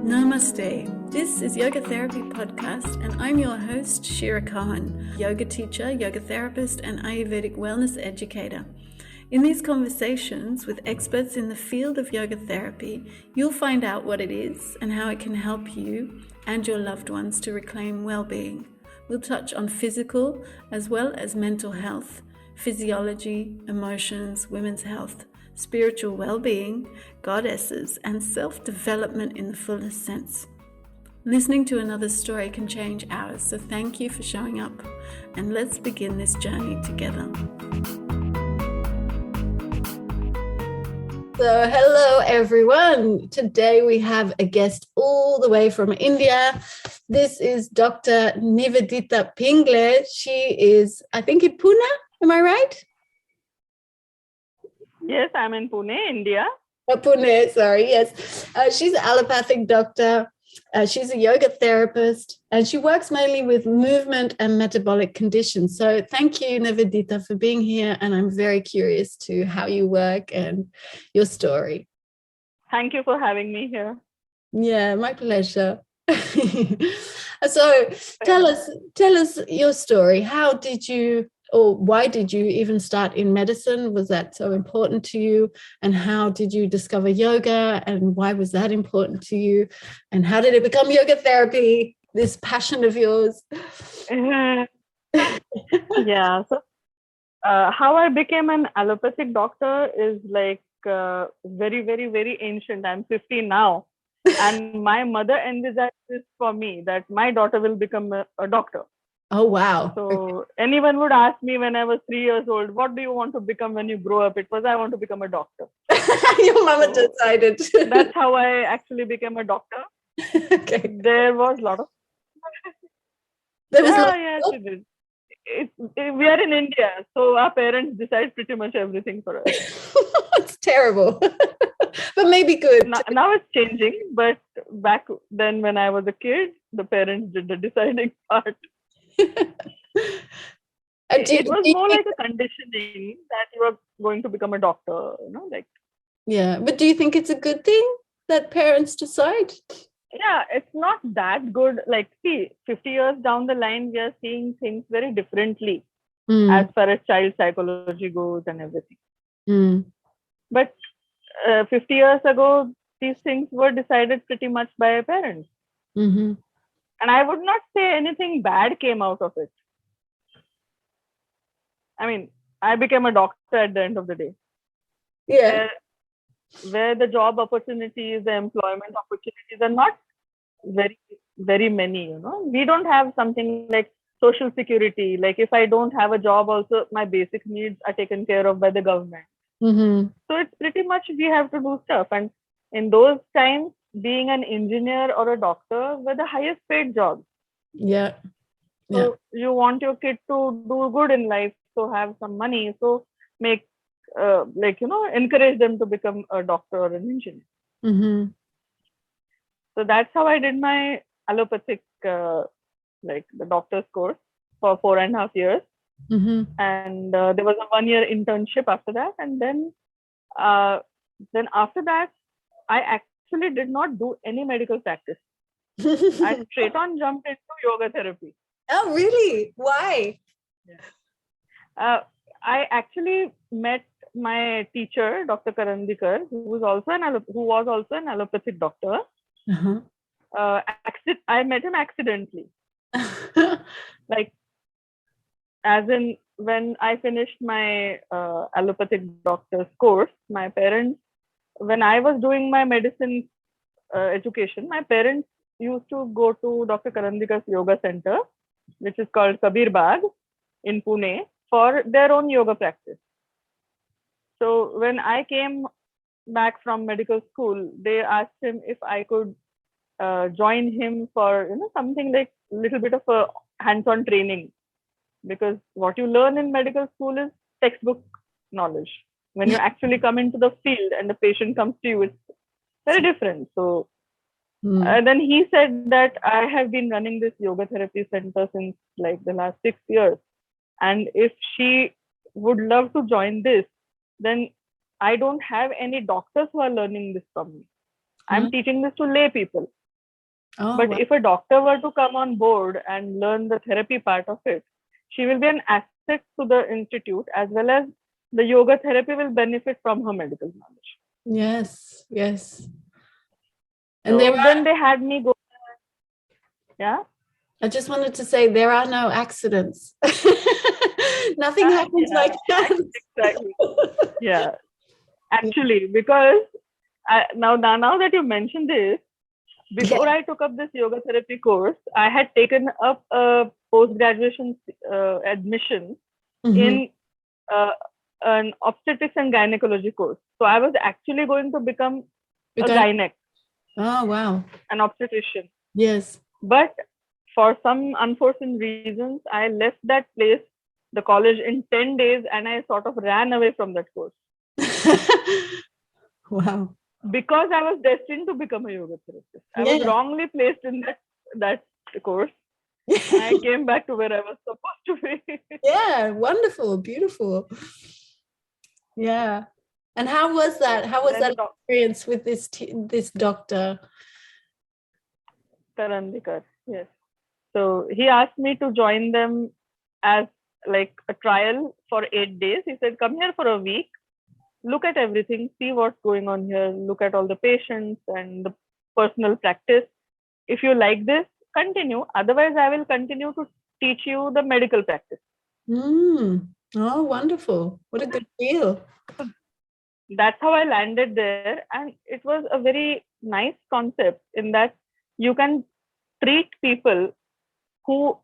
Namaste. This is Yoga Therapy Podcast, and I'm your host, Shira Cohen, yoga teacher, yoga therapist, and Ayurvedic wellness educator. In these conversations with experts in the field of yoga therapy, you'll find out what it is and how it can help you and your loved ones to reclaim well-being. We'll touch on physical as well as mental health, physiology, emotions, women's health, spiritual well-being, goddesses, and self-development in the fullest sense. Listening to another story can change ours, so thank you for showing up, and let's begin this journey together. So hello everyone. Today we have a guest all the way from India. This is Dr. Nivedita Pingle. She is, I think, in Pune. Am I right? Yes, I'm in Pune, India. Oh, Pune, sorry, yes. She's an allopathic doctor. She's a yoga therapist, and she works mainly with movement and metabolic conditions. So thank you, Nivedita, for being here. And I'm very curious to how you work and your story. Thank you for having me here. Yeah, my pleasure. So tell us your story. How did you, or why did you even start in medicine? Was that so important to you? And how did you discover yoga? And why was that important to you? And how did it become yoga therapy, this passion of yours? Yeah. So how I became an allopathic doctor is like very, very, very ancient. I'm 50 now. And my mother envisaged this for me, that my daughter will become a doctor. Oh, wow. So anyone would ask me when I was 3 years old, what do you want to become when you grow up? It was, I want to become a doctor. Your mama decided. That's how I actually became a doctor. Okay. There was a lot of... Yes, it is. We are in India, so our parents decide pretty much everything for us. It's terrible, but maybe good. Now it's changing, but back then when I was a kid, the parents did the deciding part. It was more like a conditioning that you are going to become a doctor, Yeah, but do you think it's a good thing that parents decide? Yeah, it's not that good. Like, see, 50 years down the line, we are seeing things very differently as far as child psychology goes and everything. But 50 years ago, these things were decided pretty much by parents. Mm-hmm. And I would not say anything bad came out of it. I mean, I became a doctor at the end of the day. Yeah. Where the job opportunities, the employment opportunities are not very, very many, We don't have something like social security. Like if I don't have a job also, my basic needs are taken care of by the government. Mm-hmm. So it's pretty much we have to do stuff. And in those times, being an engineer or a doctor were the highest paid jobs. Yeah. So you want your kid to do good in life, so have some money. So make, encourage them to become a doctor or an engineer. Mm-hmm. So that's how I did my allopathic, the doctor's course for 4.5 years. Mm-hmm. And there was a 1-year internship after that. And then after that, I actually did not do any medical practice. I straight on jumped into yoga therapy. Oh, really? Why? Yeah. I actually met my teacher, Dr. Karandikhar, who was also an allopathic doctor. Uh-huh. I met him accidentally. As in, when I finished my allopathic doctor's course, my parents, when I was doing my medicine education, my parents used to go to Dr. Karandikhar's yoga center, which is called Kabir Bagh in Pune, for their own yoga practice. So when I came back from medical school, they asked him if I could join him for something like a little bit of a hands-on training, because what you learn in medical school is textbook knowledge. When you actually come into the field and the patient comes to you, it's very different. So then he said that I have been running this yoga therapy center since like the last 6 years, and if she would love to join this, then I don't have any doctors who are learning this from me. I'm teaching this to lay people. Oh, But wow. if a doctor were to come on board and learn the therapy part of it, she will be an asset to the institute, as well as the yoga therapy will benefit from her medical knowledge. Yes, yes. And So then they had me go. Yeah. I just wanted to say there are no accidents. Nothing happens Yeah, like that. exactly. Yeah, actually, because now that you mentioned this, before I took up this yoga therapy course, I had taken up a post graduation admission in uh, an obstetrics and gynecology course. So I was actually going to become a gynec, Oh, wow. an obstetrician. Yes. But for some unforeseen reasons, I left that place, the college, in 10 days, and I sort of ran away from that course. Wow. Because I was destined to become a yoga therapist. I was wrongly placed in that course. I came back to where I was supposed to be. Yeah, wonderful, beautiful. Yeah. And how was that? How was that experience with this doctor? Karandikhar, yes. So he asked me to join them as like a trial for 8 days. He said, come here for a week, look at everything, see what's going on here, look at all the patients and the personal practice. If you like this, continue. Otherwise, I will continue to teach you the medical practice. Oh, wonderful. What a good deal. That's how I landed there. And it was a very nice concept in that you can treat people who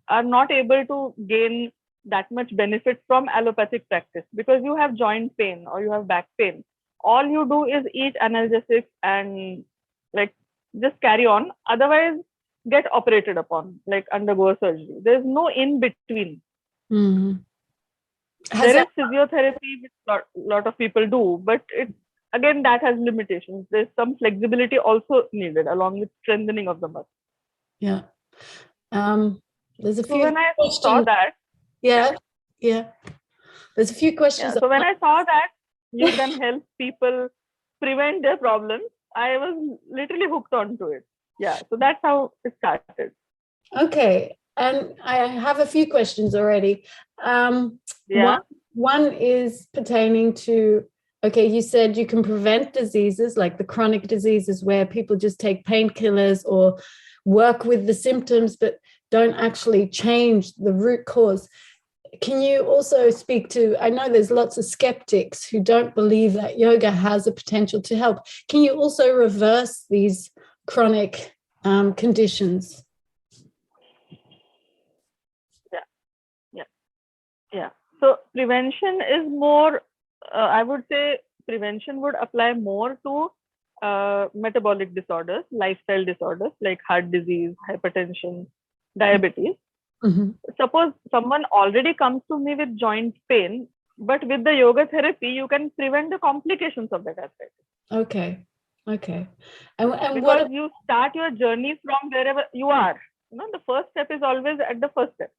are not able to gain that much benefit from allopathic practice because you have joint pain or you have back pain. All you do is eat analgesics and like just carry on. Otherwise, get operated upon, like undergo a surgery. There's no in between. Mm-hmm. There is physiotherapy, which lot of people do, but again that has limitations. There's some flexibility also needed along with strengthening of the muscle. Yeah. There's a few. So when I questions. saw that, yeah. There's a few questions. So when I saw that you can help people prevent their problems, I was literally hooked onto it. Yeah. So that's how it started. Okay. And I have a few questions already. One is pertaining to, okay, you said you can prevent diseases like the chronic diseases where people just take painkillers or work with the symptoms but don't actually change the root cause. Can you also speak to, I know there's lots of skeptics who don't believe that yoga has a potential to help. Can you also reverse these chronic conditions? Yeah. So prevention is more, I would say prevention would apply more to metabolic disorders, lifestyle disorders like heart disease, hypertension, diabetes. Mm-hmm. Suppose someone already comes to me with joint pain, but with the yoga therapy, you can prevent the complications of that arthritis. Okay. And because you start your journey from wherever you are. The first step is always at the first step.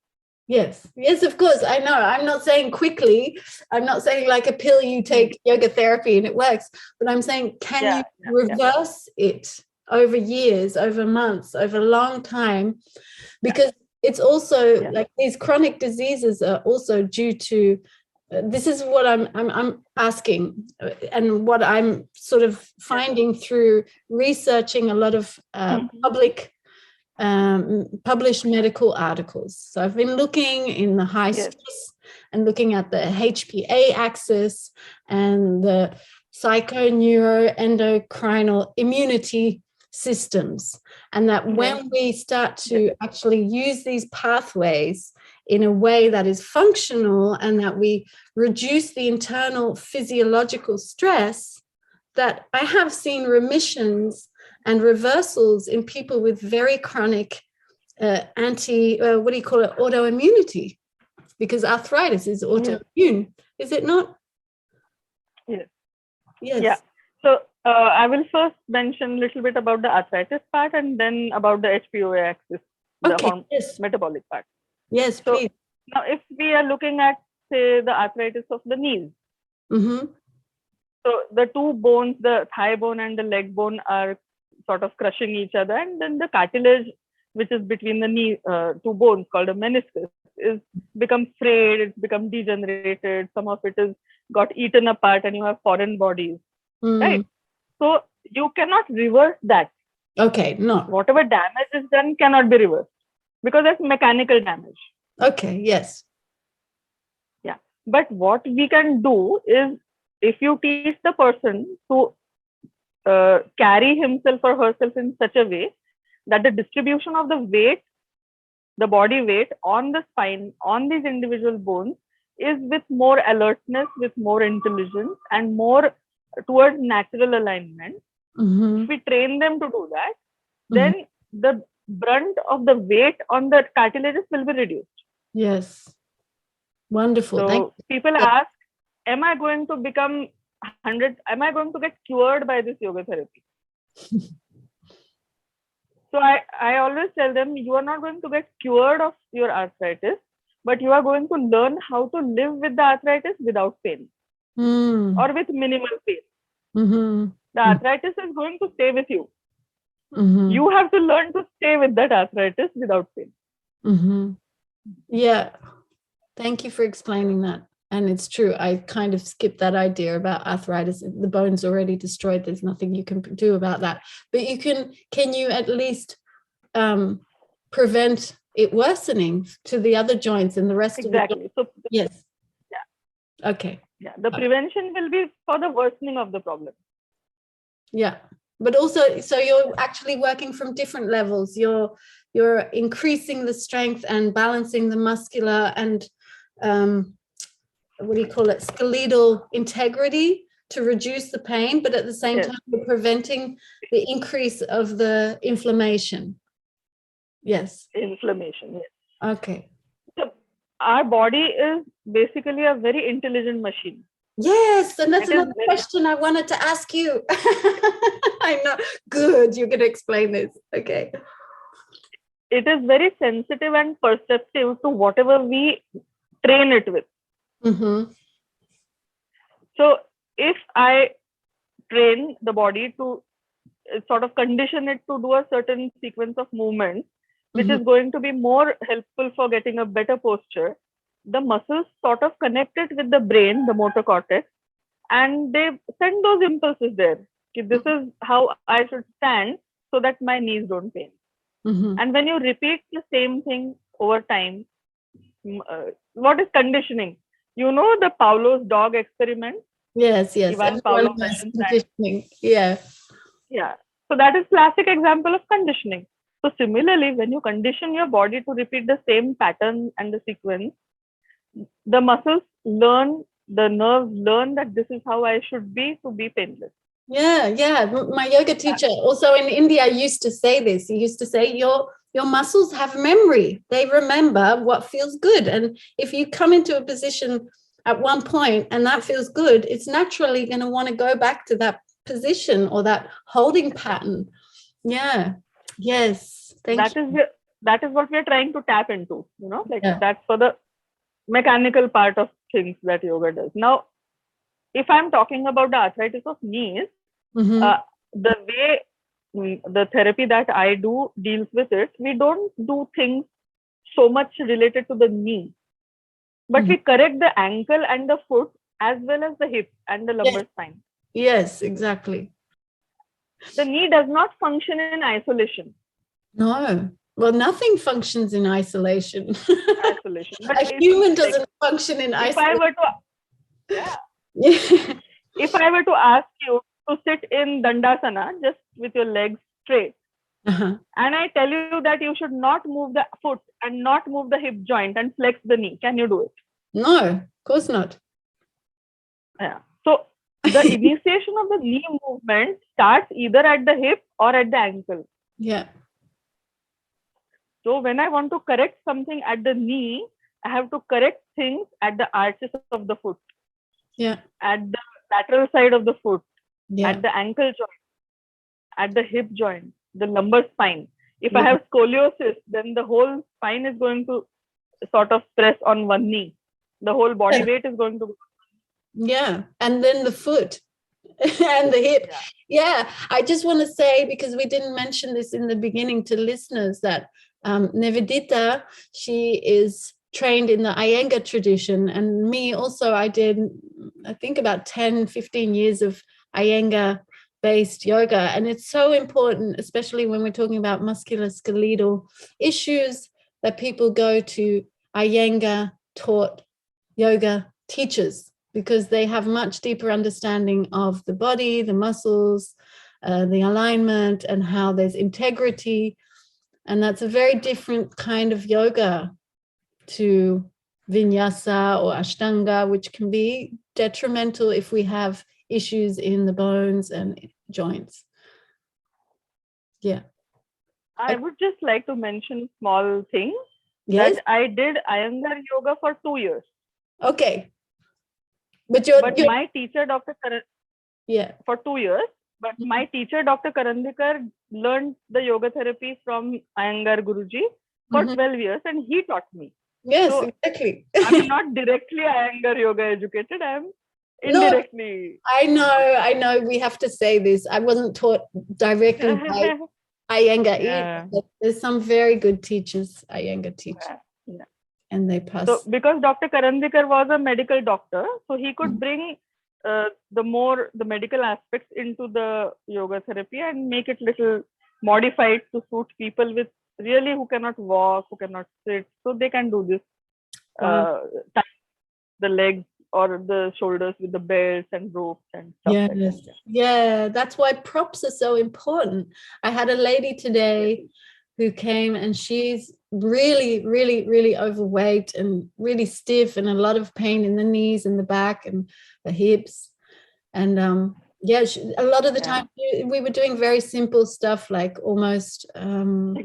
Yes, of course. I know. I'm not saying quickly. I'm not saying like a pill you take yoga therapy and it works. But I'm saying, can you reverse it over years, over months, over a long time? Because it's also like these chronic diseases are also due to, this is what I'm asking and what I'm sort of finding through researching a lot of published medical articles. So I've been looking in the high stress and looking at the HPA axis and the psychoneuroendocrinal immunity systems, and that when we start to actually use these pathways in a way that is functional and that we reduce the internal physiological stress, that I have seen remissions and reversals in people with very chronic autoimmunity, because arthritis is autoimmune, is it not? Yes. Yeah. So I will first mention a little bit about the arthritis part and then about the HPOA axis, the metabolic part. Yes, so, please. Now, if we are looking at, say, the arthritis of the knees, so the two bones, the thigh bone and the leg bone, are sort of crushing each other, and then the cartilage, which is between the knee, two bones called a meniscus, is become frayed, it's become degenerated, some of it is got eaten apart, and you have foreign bodies, right? So you cannot reverse that. Okay, no. Whatever damage is done cannot be reversed because that's mechanical damage. Okay, yes. Yeah. But what we can do is, if you teach the person to carry himself or herself in such a way that the distribution of the weight, the body weight on the spine, on these individual bones, is with more alertness, with more intelligence, and more towards natural alignment. If we train them to do that, then the brunt of the weight on the cartilages will be reduced. Yes. Wonderful. So people ask, am I going to become 100? Am I going to get cured by this yoga therapy? So I always tell them, you are not going to get cured of your arthritis, but you are going to learn how to live with the arthritis without pain or with minimal pain. The arthritis is going to stay with you. You have to learn to stay with that arthritis without pain. Yeah. Thank you for explaining that. And it's true. I kind of skipped that idea about arthritis. The bone's already destroyed. There's nothing you can do about that. But can you at least prevent it worsening to the other joints and the rest of the Exactly. So yes. Yeah. Okay. Yeah. The prevention will be for the worsening of the problem. Yeah. But also, so you're actually working from different levels. You're increasing the strength and balancing the muscular and what do you call it, skeletal integrity to reduce the pain, but at the same time you're preventing the increase of the inflammation. Yes. Inflammation, yes. Okay. So our body is basically a very intelligent machine. Yes, and that's another question I wanted to ask you. I know. Good, you're going to explain this. Okay. It is very sensitive and perceptive to whatever we train it with. So if I train the body to sort of condition it to do a certain sequence of movements, which is going to be more helpful for getting a better posture, the muscles sort of connect it with the brain, the motor cortex, and they send those impulses there. This is how I should stand so that my knees don't pain. And when you repeat the same thing over time, what is conditioning? You know the Pavlov's dog experiment? Yes. Ivan Pavlov mentions conditioning. Yeah. Yeah. So that is classic example of conditioning. So similarly, when you condition your body to repeat the same pattern and the sequence, the muscles learn, the nerves learn that this is how I should be to be painless. Yeah. My yoga teacher also in India used to say this. He used to say, your muscles have memory. They remember what feels good. And if you come into a position at one point and that feels good, it's naturally going to want to go back to that position or that holding pattern. Yeah. Yes. Thank you. That is what we are trying to tap into, that's for the mechanical part of things that yoga does. Now, if I'm talking about the arthritis of knees, the way the therapy that I do deals with it, we don't do things so much related to the knee, but we correct the ankle and the foot as well as the hip and the lumbar spine. Yes, exactly. The knee does not function in isolation. No. Well, nothing functions in isolation. But a human doesn't function in isolation. If I were to ask you to sit in Dandasana just with your legs straight, and I tell you that you should not move the foot and not move the hip joint and flex the knee, can you do it? No, of course not. Yeah. So the initiation of the knee movement starts either at the hip or at the ankle. Yeah. So when I want to correct something at the knee, I have to correct things at the arches of the foot. Yeah. At the lateral side of the foot. Yeah. At the ankle joint. At the hip joint. The lumbar spine. If I have scoliosis, then the whole spine is going to sort of press on one knee. The whole body weight is going to. Yeah. And then the foot. and the hip. Yeah, I just want to say, because we didn't mention this in the beginning to listeners, that Nivedita, she is trained in the Iyengar tradition, and me also. I did, I think, about 10-15 years of Iyengar based yoga, and it's so important, especially when we're talking about musculoskeletal issues, that people go to Iyengar taught yoga teachers, because they have much deeper understanding of the body, the muscles, the alignment, and how there's integrity. And that's a very different kind of yoga to vinyasa or ashtanga, which can be detrimental if we have issues in the bones and joints. Yeah. I would just like to mention a small thing. Yes. That I did Iyengar yoga for 2 years. Okay. But my teacher, Dr. For 2 years. But my teacher, Dr. Karandikhar, learned the yoga therapy from Iyengar Guruji for 12 years, and he taught me. Yes, so exactly. I'm not directly Iyengar yoga educated. I'm indirectly. No, I know. We have to say this. I wasn't taught directly by Iyengar either. But there's some very good teachers, Iyengar teachers. Yeah. And they pass. So because Dr. Karandikhar was a medical doctor, so he could bring the medical aspects into the yoga therapy and make it little modified to suit people with really who cannot walk, who cannot sit. So they can do this, tie the legs or the shoulders with the belts and ropes and stuff like that. Yeah, that's why props are so important. I had a lady today who came, and she's really, really, really overweight and really stiff, and a lot of pain in the knees and the back and the hips. And a lot of the time we were doing very simple stuff, like almost Pawan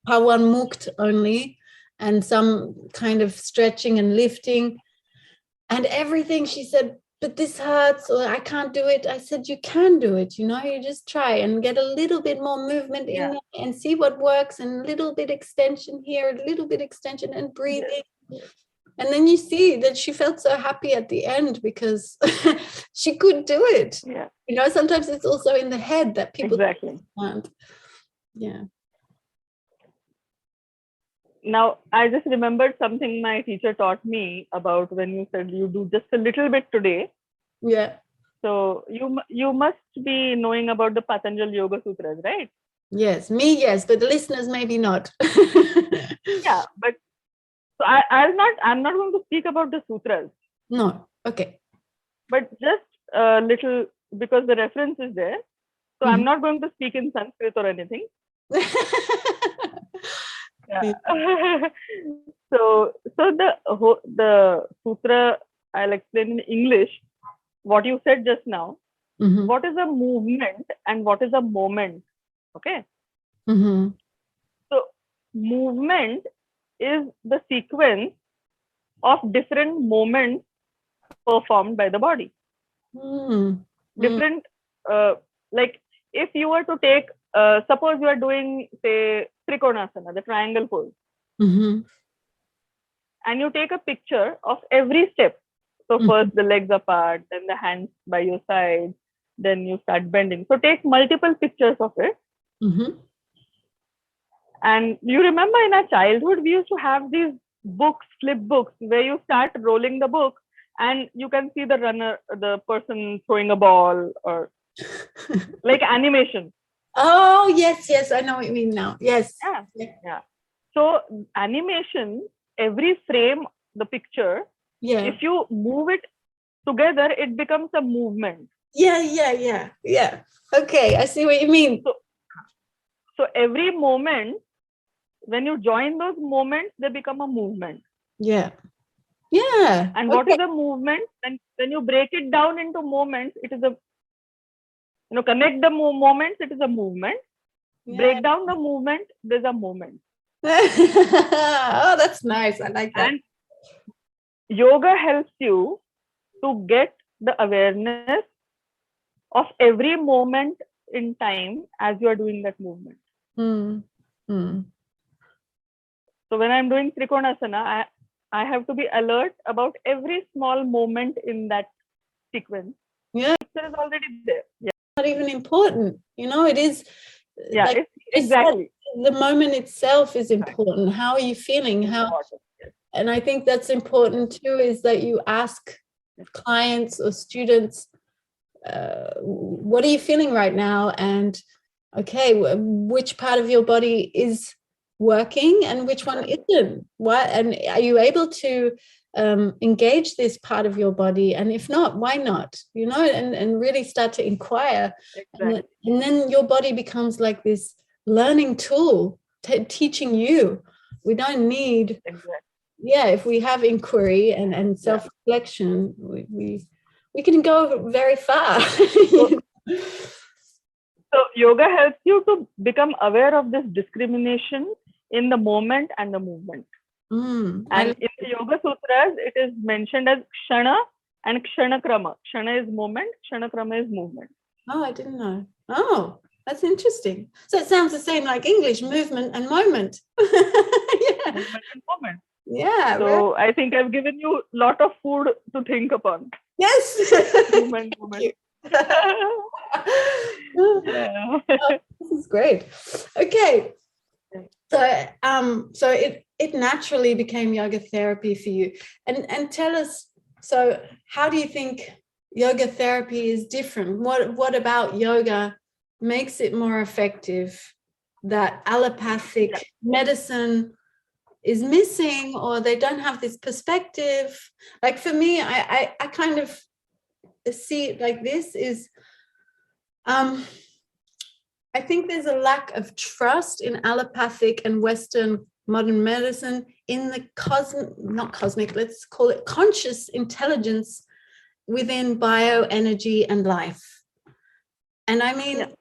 Mukt only, and some kind of stretching and lifting. And everything, she said, but this hurts, or I can't do it. I said, you can do it, you just try and get a little bit more movement in there and see what works, and a little bit extension here, a little bit extension, and breathing. And then you see that she felt so happy at the end because she could do it. Sometimes it's also in the head that people can't. Yeah. Now, I just remembered something my teacher taught me about when you said you do just a little bit today. Yeah. So you must be knowing about the Patanjali Yoga Sutras, right? Yes, yes, but the listeners maybe not. Yeah, but so I'm not going to speak about the sutras. No, okay. But just a little, because the reference is there. So I'm not going to speak in Sanskrit or anything. So the sutra, I'll explain in English what you said just now. What is a movement and what is a moment? Okay. So movement is the sequence of different moments performed by the body. Different, like if you were to take, suppose you are doing, say, Trikonasana, the triangle pose, and you take a picture of every step. So first the legs apart, then the hands by your side, then you start bending. So take multiple pictures of it. And you remember in our childhood, we used to have these books, flip books, where you start rolling the book and you can see the runner, the person throwing a ball, or like animation. Oh, yes, I know what you mean now. Yes. Yeah. So animation, every frame, the picture, if you move it together, it becomes a movement. Yeah. Okay, I see what you mean. So every moment, when you join those moments, they become a movement. Yeah. And what is a movement? When you break it down into moments, it is a, connect the moments, it is a movement. Break down the movement, there's a moment. Oh, that's nice. I like that. And yoga helps you to get the awareness of every moment in time as you are doing that movement. So when I'm doing Trikonasana, I have to be alert about every small moment in that sequence. Yeah. It is already there. Yeah. Not even important. It is. Yeah, Like exactly. The moment itself is important. How are you feeling? And I think that's important too, is that you ask clients or students, what are you feeling right now? And okay, which part of your body is working and which one isn't? What, and are you able to engage this part of your body? And if not, why not? And really start to inquire. Exactly. And then your body becomes like this learning tool, teaching you. We don't need, if we have inquiry and self-reflection, we can go very far. So yoga helps you to become aware of this discrimination in the moment and the movement. And in the Yoga Sutras, it is mentioned as Kshana and Kshanakrama. Kshana is moment, Kshanakrama is movement. Oh, I didn't know. Oh, that's interesting. So it sounds the same like English, movement and moment. Movement and moment. Yeah. So I think I've given you a lot of food to think upon. Yes. Movement. Oh, this is great. Okay. So it naturally became yoga therapy for you. And tell us, so how do you think yoga therapy is different? What about yoga makes it more effective that allopathic medicine is missing, or they don't have this perspective? Like for me, I kind of see it like this is, I think there's a lack of trust in allopathic and Western modern medicine in the let's call it conscious intelligence within bioenergy and life. And I mean,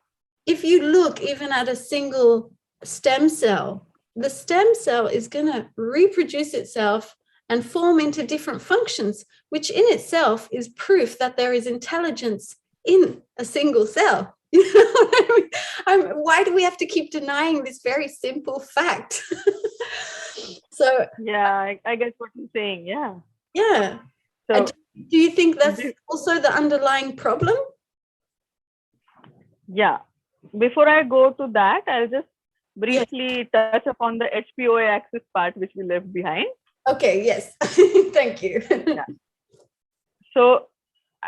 if you look even at a single stem cell, the stem cell is going to reproduce itself and form into different functions, which in itself is proof that there is intelligence in a single cell. Why do we have to keep denying this very simple fact? So I get what you're saying. Yeah. So do you think that's also the underlying problem? Yeah. Before I go to that, I'll just briefly touch upon the HPOA axis part, which we left behind. Okay, yes. Thank you. So,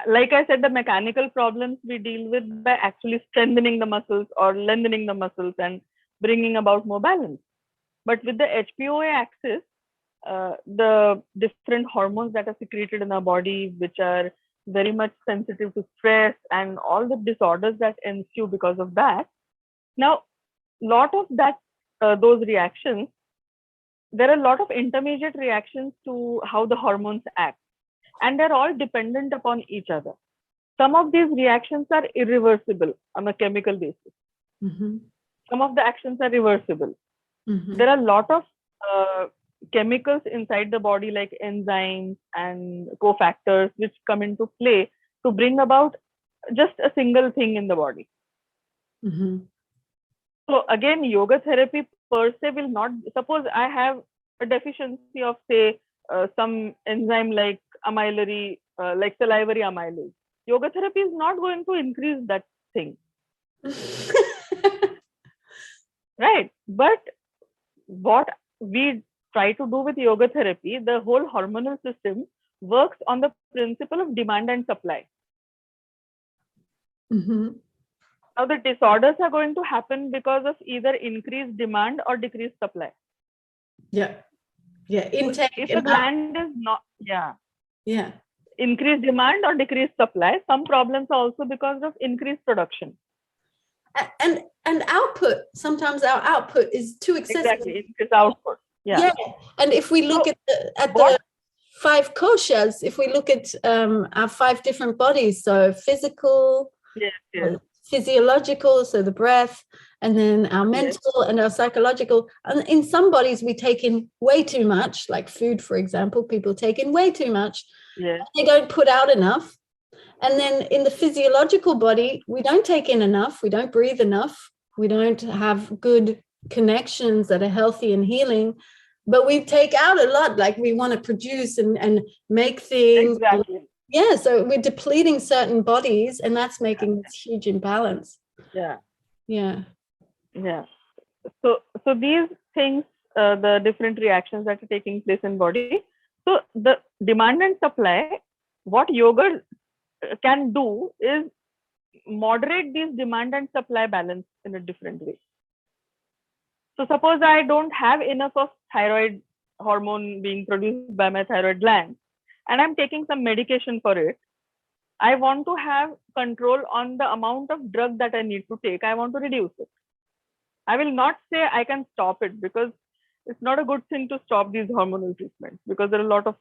like I said, the mechanical problems we deal with by actually strengthening the muscles or lengthening the muscles and bringing about more balance. But with the HPOA axis, the different hormones that are secreted in our body, which are very much sensitive to stress and all the disorders that ensue because of that. Now, lot of that, those reactions, there are a lot of intermediate reactions to how the hormones act, and they're all dependent upon each other. Some of these reactions are irreversible on a chemical basis. Mm-hmm. Some of the actions are reversible. Mm-hmm. There are a lot of chemicals inside the body, like enzymes and cofactors, which come into play to bring about just a single thing in the body. Mm-hmm. So again, yoga therapy per se will not, suppose I have a deficiency of, say, some enzyme like amylase, like salivary amylase. Yoga therapy is not going to increase that thing. Right? But what we try to do with yoga therapy, the whole hormonal system works on the principle of demand and supply. Mm-hmm. Now, the disorders are going to happen because of either increased demand or decreased supply. Yeah. Intake. If the gland is not, increased demand or decreased supply, some problems are also because of increased production. And output. Sometimes our output is too excessive. Exactly, it's output. Yeah. And if we look at the 5 koshas, if we look at our 5 different bodies, so physical, physiological, so the breath, and then our mental and our psychological. And in some bodies, we take in way too much, like food, for example. People take in way too much. They don't put out enough. And then in the physiological body, we don't take in enough. We don't breathe enough. We don't have good connections that are healthy and healing. But we take out a lot, like we want to produce and make things. Exactly. Yeah, so we're depleting certain bodies, and that's making this huge imbalance. Yeah. Yeah. Yeah. So these things, the different reactions that are taking place in body. So the demand and supply, what yoga can do is moderate these demand and supply balance in a different way. So suppose I don't have enough of thyroid hormone being produced by my thyroid gland, and I'm taking some medication for it. I want to have control on the amount of drug that I need to take. I want to reduce it. I will not say I can stop it, because it's not a good thing to stop these hormonal treatments, because there are a lot of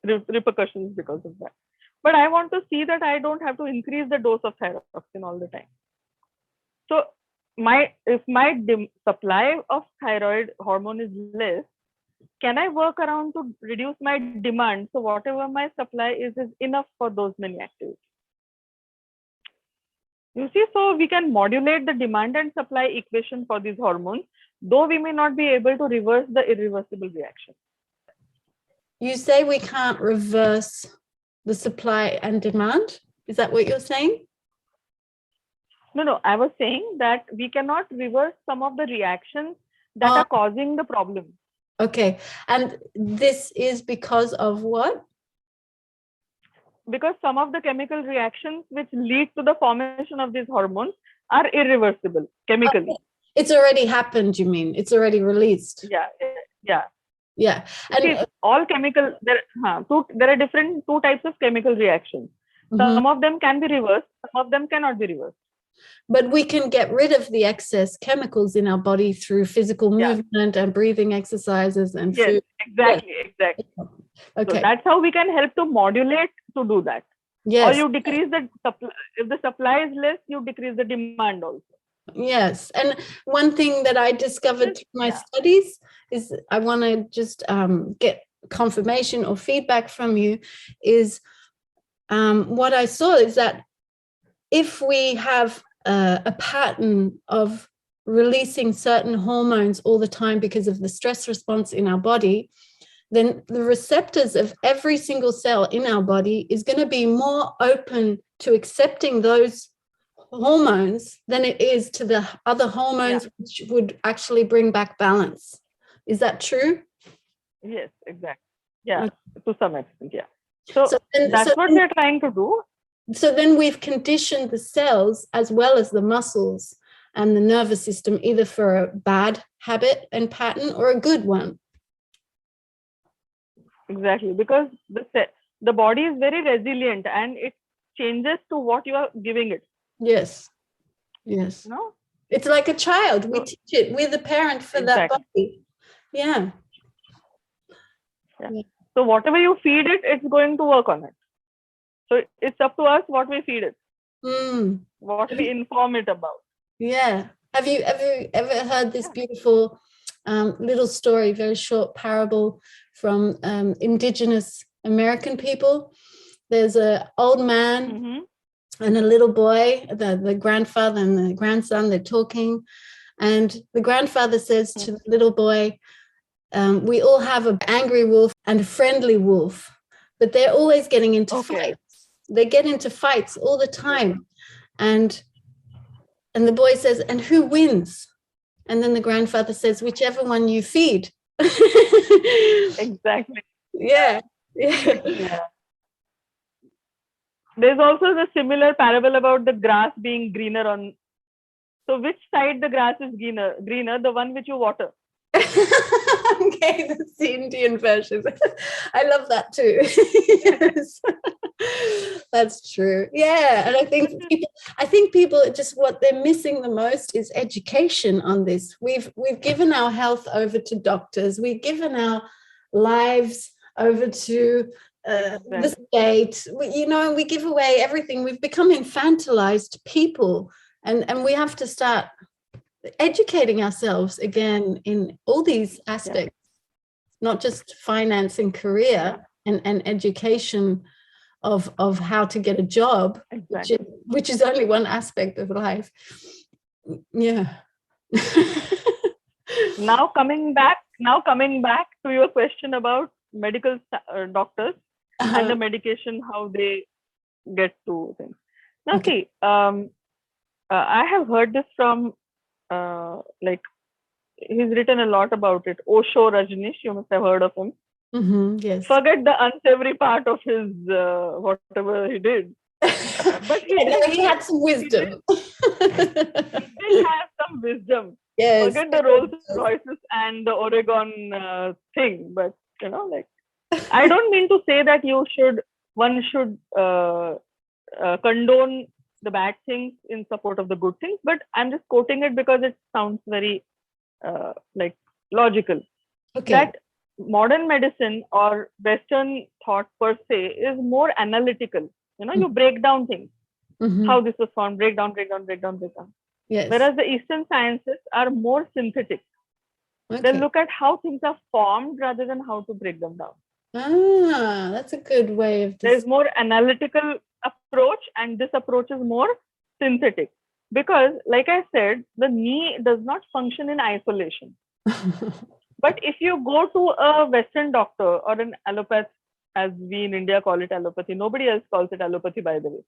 repercussions because of that. But I want to see that I don't have to increase the dose of thyroxine all the time. So if my supply of thyroid hormone is less, can I work around to reduce my demand? So whatever my supply is enough for those many activities. You see, so we can modulate the demand and supply equation for these hormones, though we may not be able to reverse the irreversible reaction. You say we can't reverse the supply and demand? Is that what you're saying? No, I was saying that we cannot reverse some of the reactions that are causing the problem. Okay. And this is because of what? Because some of the chemical reactions which lead to the formation of these hormones are irreversible chemically. It's already happened, you mean? It's already released? Yeah. And all chemical, there are different two types of chemical reactions. Some of them can be reversed, some of them cannot be reversed. But we can get rid of the excess chemicals in our body through physical movement and breathing exercises and food. Exactly. Okay. So that's how we can help to modulate to do that. Yes. Or you decrease the supply. If the supply is less, you decrease the demand also. Yes. And one thing that I discovered through my studies is, I want to just get confirmation or feedback from you, is what I saw is that if we have a pattern of releasing certain hormones all the time because of the stress response in our body, then the receptors of every single cell in our body is going to be more open to accepting those hormones than it is to the other hormones, which would actually bring back balance. Is that true? Yes, exactly. Yeah, to some extent, yeah. So that's what we're trying to do. So then we've conditioned the cells as well as the muscles and the nervous system either for a bad habit and pattern or a good one. Exactly, because the body is very resilient and it changes to what you are giving it. Yes. No? It's like a child. We teach it. We're the parent for that body. Yeah. So whatever you feed it, it's going to work on it. So it's up to us what we feed it, what we inform it about. Yeah. Have you ever heard this beautiful little story, very short parable from indigenous American people? There's an old man and a little boy, the grandfather and the grandson, they're talking. And the grandfather says to the little boy, we all have an angry wolf and a friendly wolf, but they're always getting into fights. They get into fights all the time. And the boy says, and who wins? And then the grandfather says, whichever one you feed. Exactly. Yeah. There's also the similar parable about the grass being greener on. So which side the grass is greener, the one which you water. Okay, that's the Indian version. I love that too. Yes. That's true. Yeah. And I think people just, what they're missing the most is education on this. We've given our health over to doctors. We've given our lives over to the state. We give away everything. We've become infantilized people, and we have to start educating ourselves again in all these aspects, not just finance and career and education of how to get a job, which is only one aspect of life. Yeah. Now coming back to your question about medical doctors. and the medication, how they get to things. Now, Okay. see, I have heard this from, like, he's written a lot about it. Osho Rajneej, you must have heard of him. Yes. Forget the unsavory part of his whatever he did. But he had some wisdom. He still has some wisdom. Yes. Forget the Rolls Royces and the Oregon thing. But, like, I don't mean to say that one should condone the bad things in support of the good things, but I'm just quoting it because it sounds very like logical. Okay. That modern medicine or Western thought per se is more analytical. You break down things. How this was formed, break down. Yes. Whereas the Eastern sciences are more synthetic. Okay. They look at how things are formed rather than how to break them down. That's a good way of. There's more analytical approach, and this approach is more synthetic. Because, like I said, the knee does not function in isolation. But if you go to a Western doctor or an allopath, as we in India call it allopathy, nobody else calls it allopathy, by the way.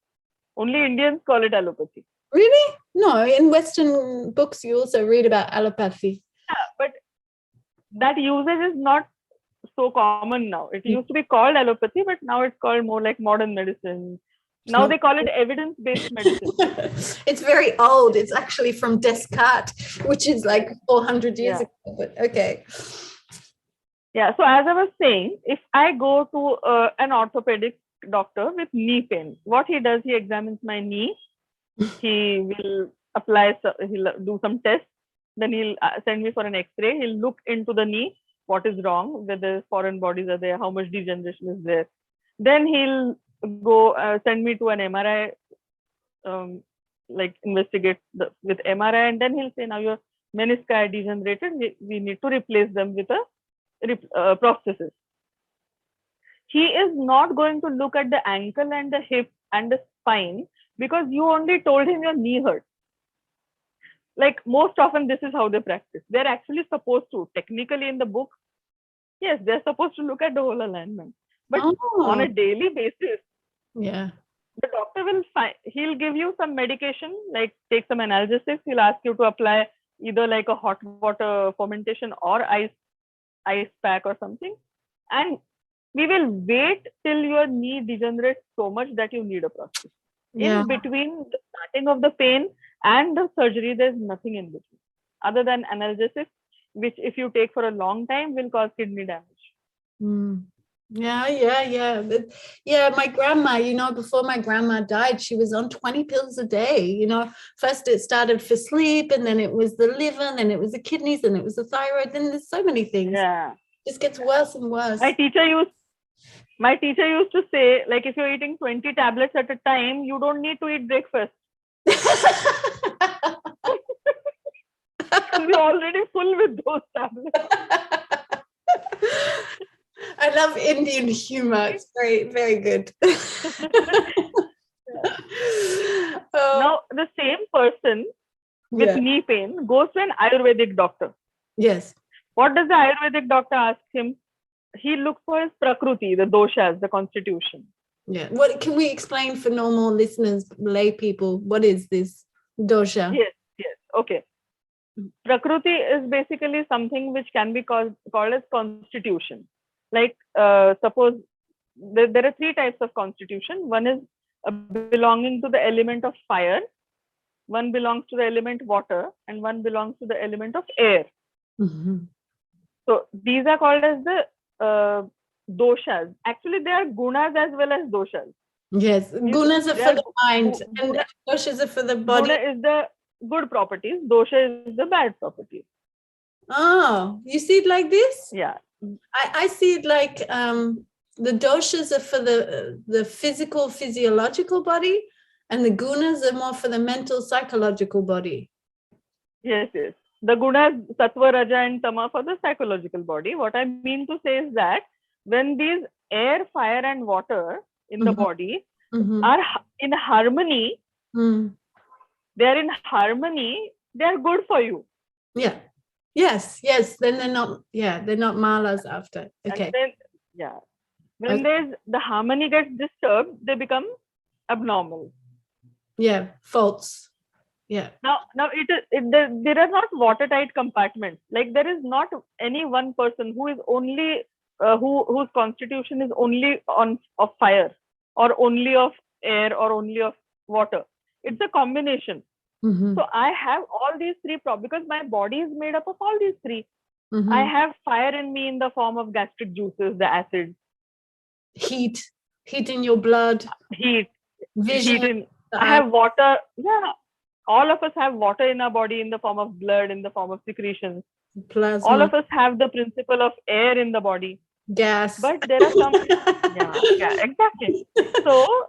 Only Indians call it allopathy. Really? No, in Western books, you also read about allopathy. Yeah, but that usage is not so common now. It used to be called allopathy, but now it's called more like modern medicine. Now they call it evidence-based medicine. It's very old. It's actually from Descartes, which is like 400 years ago. But okay. Yeah. So as I was saying, if I go to an orthopedic doctor with knee pain, what he does, he examines my knee. He will he'll do some tests. Then he'll send me for an X-ray. He'll look into the knee, what is wrong, whether foreign bodies are there, how much degeneration is there. Then he'll go send me to an MRI, like investigate with MRI, and then he'll say, now your menisci are degenerated. We need to replace them with a prosthesis. He is not going to look at the ankle and the hip and the spine because you only told him your knee hurts. Like most often, this is how they practice. They're actually supposed to, technically in the book, yes, they're supposed to look at the whole alignment. But on a daily basis, the doctor he'll give you some medication, like take some analgesics. He'll ask you to apply either like a hot water fermentation or ice pack or something. And we will wait till your knee degenerates so much that you need a prosthesis. In between the starting of the pain and the surgery, there's nothing in between other than analgesics, which if you take for a long time will cause kidney damage. Yeah, my grandma, before my grandma died, she was on 20 pills a day. First it started for sleep, and then it was the liver, and then it was the kidneys, and it was the thyroid. Then there's so many things. Yeah, it just gets worse and worse. My teacher used to say, like, if you're eating 20 tablets at a time, you don't need to eat breakfast. You're already full with those tablets. I love Indian humor. It's very, very good. Now, the same person with knee pain goes to an Ayurvedic doctor. Yes. What does the Ayurvedic doctor ask him? He looks for his prakruti, the doshas, the constitution. Yeah. What can we explain for normal listeners, lay people? What is this dosha? Yes. Okay. Prakruti is basically something which can be called as constitution. Like, suppose there are three types of constitution. One is belonging to the element of fire, one belongs to the element water, and one belongs to the element of air. So these are called as the doshas. Actually, they are gunas as well as doshas. Yes, gunas are for the mind, and doshas are for the body. Guna is the good properties, dosha is the bad properties. Oh, you see it like this? Yeah. I see it like the doshas are for the physical, physiological body, and the gunas are more for the mental, psychological body. Yes. The gunas, sattva, raja, and tama for the psychological body. What I mean to say is that when these air, fire, and water in the body are in harmony, they are in harmony, they are good for you. Yeah. Yes. Then they're not malas after. Okay. And then, When there's the harmony gets disturbed, they become abnormal. Yeah, false. Yeah. Now there are not watertight compartments. Like there is not any one person who is only whose constitution is only of fire, or only of air, or only of water. It's a combination. Mm-hmm. So I have all these three because my body is made up of all these three. Mm-hmm. I have fire in me in the form of gastric juices, the acids. Heat in your blood. Vision. I have water. Yeah. All of us have water in our body in the form of blood, in the form of secretions. Plasma. All of us have the principle of air in the body. Gas. But there are some. yeah, exactly. So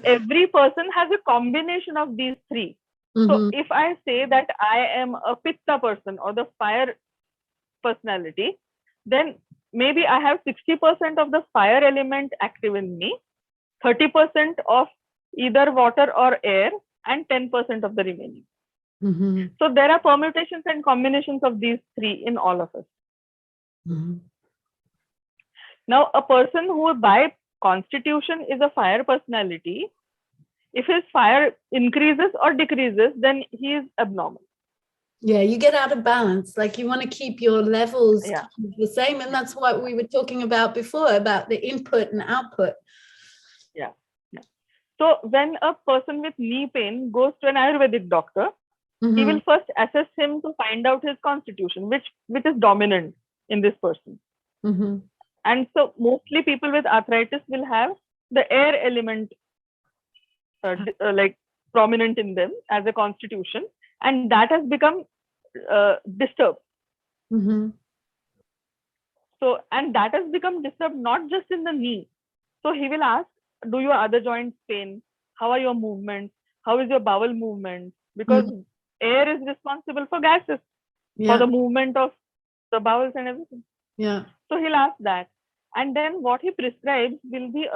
every person has a combination of these three. Mm-hmm. So if I say that I am a Pitta person or the fire personality, then maybe I have 60% of the fire element active in me, 30% of either water or air, and 10% of the remaining. Mm-hmm. So there are permutations and combinations of these three in all of us. Mm-hmm. Now, a person who by constitution is a fire personality, if his fire increases or decreases, then he is abnormal. Yeah, you get out of balance. Like you want to keep your levels the same. And that's what we were talking about before, about the input and output. Yeah. So when a person with knee pain goes to an Ayurvedic doctor, mm-hmm. he will first assess him to find out his constitution, which is dominant in this person. Mm-hmm. And so mostly people with arthritis will have the air element like prominent in them as a constitution, and that has become disturbed. Mm-hmm. So, and that has become disturbed not just in the knee. So he will ask, do your other joints pain? How are your movements? How is your bowel movement? Because mm-hmm. air is responsible for gases, for the movement of the bowels and everything. Yeah. So he'll ask that. And then what he prescribes will be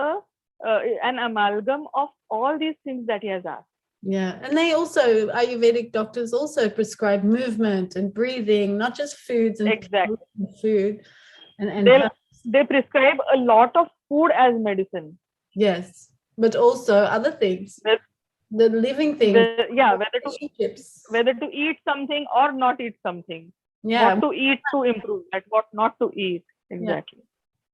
an amalgam of all these things that he has asked. Yeah. And they also, Ayurvedic doctors also prescribe movement and breathing, not just foods and food. And they prescribe a lot of food as medicine. Yes. But also other things. The living things. Whether to eat something or not eat something. Yeah. What to eat to improve that, what not to eat. Exactly.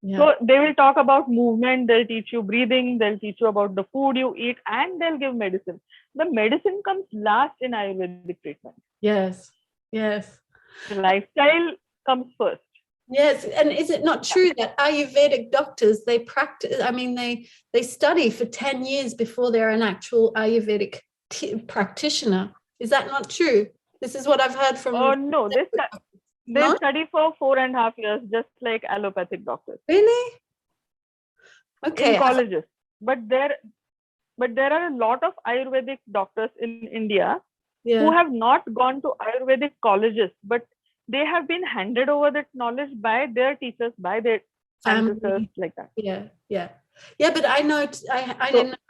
Yeah. So they will talk about movement, they'll teach you breathing, they'll teach you about the food you eat, and they'll give medicine. The medicine comes last in Ayurvedic treatment. Yes. Yes. The lifestyle comes first. Yes. And is it not true that Ayurvedic doctors, they practice, I mean, they study for 10 years before they're an actual Ayurvedic practitioner? Is that not true? This is what I've heard from... Oh, no. They study for 4.5 years, just like allopathic doctors. Really? Okay. In colleges. But there are a lot of Ayurvedic doctors in India who have not gone to Ayurvedic colleges, but they have been handed over that knowledge by their teachers, by their ancestors, like that. Yeah, yeah. Yeah, but I know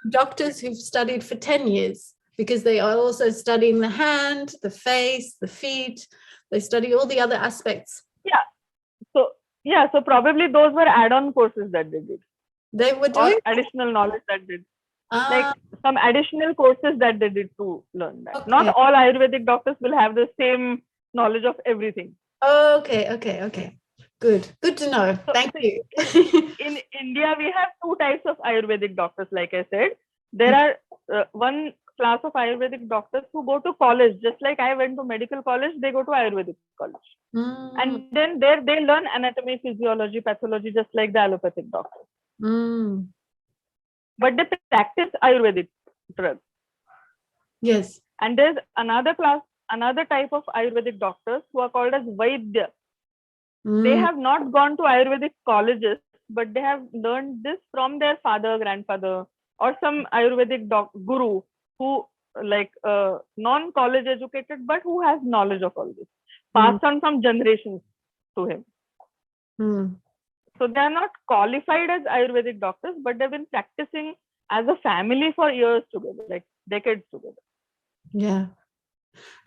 doctors who've studied for 10 years because they are also studying the hand, the face, the feet. They study all the other aspects. Yeah. So probably those were add-on courses that they did. They were doing additional knowledge that did. Like some additional courses that they did to learn that. Okay. Not all Ayurvedic doctors will have the same knowledge of everything. Okay. Good to know. So, Thank you. In India, we have two types of Ayurvedic doctors, like I said. There are one class of Ayurvedic doctors who go to college, just like I went to medical college, they go to Ayurvedic college. And then there they learn anatomy, physiology, pathology, just like the allopathic doctors. But they practice Ayurvedic drugs. Yes. And there's another type of Ayurvedic doctors who are called as Vaidya. They have not gone to Ayurvedic colleges, but they have learned this from their father, grandfather, or some Ayurvedic guru who like non-college educated, but who has knowledge of all this, passed on from generations to him. So they are not qualified as Ayurvedic doctors, but they've been practicing as a family for years together, like decades together. Yeah.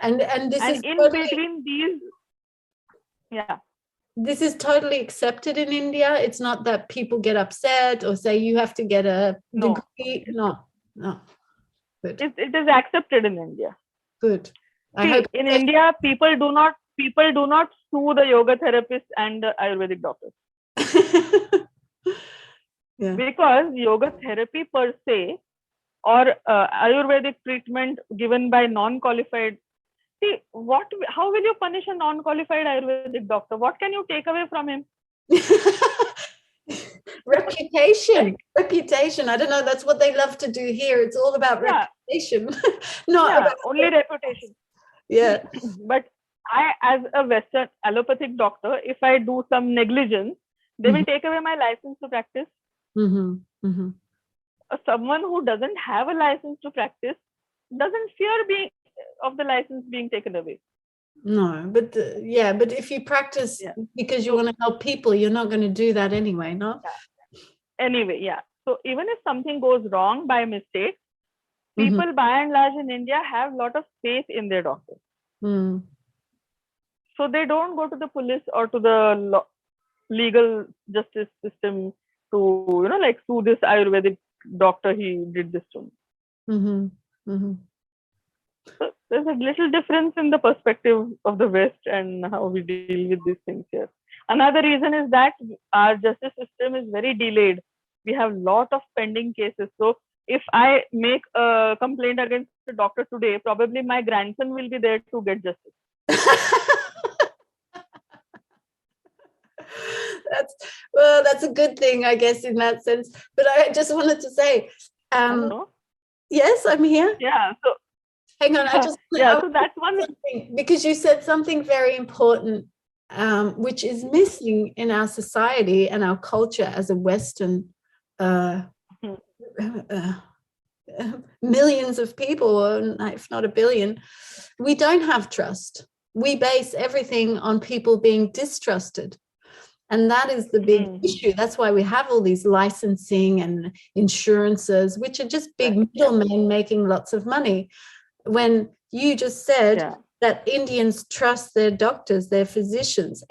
And this is in between these, this is totally accepted in India. It's not that people get upset or say you have to get a degree. No. Good. It is accepted in India. Good. See, in India, people do not sue the yoga therapist and the Ayurvedic doctors. Yeah. Because yoga therapy per se or Ayurvedic treatment given by non-qualified. See, how will you punish a non-qualified Ayurvedic doctor? What can you take away from him? Reputation. I don't know. That's what they love to do here. It's all about reputation. Only reputation. Yeah. But I, as a Western allopathic doctor, if I do some negligence, they will take away my license to practice. Someone who doesn't have a license to practice doesn't fear of the license being taken away. No, but but if you practice because you want to help people, you're not going to do that anyway, no? Anyway, so even if something goes wrong by mistake, people by and large in India have a lot of faith in their doctors. So they don't go to the police or to the legal justice system to, like sue this Ayurvedic doctor, he did this to me. So there's a little difference in the perspective of the West and how we deal with these things here. Another reason is that our justice system is very delayed. We have a lot of pending cases. So if I make a complaint against the doctor today, probably my grandson will be there to get justice. That's a good thing, I guess, in that sense. But I just wanted to say, yes, I'm here. Yeah. So hang on, so that's one thing, because you said something very important, which is missing in our society and our culture as a Western. Millions of people, if not a billion, we don't have trust. We base everything on people being distrusted. And that is the big issue. That's why we have all these licensing and insurances, which are just big middlemen making lots of money. When you just said that Indians trust their doctors, their physicians,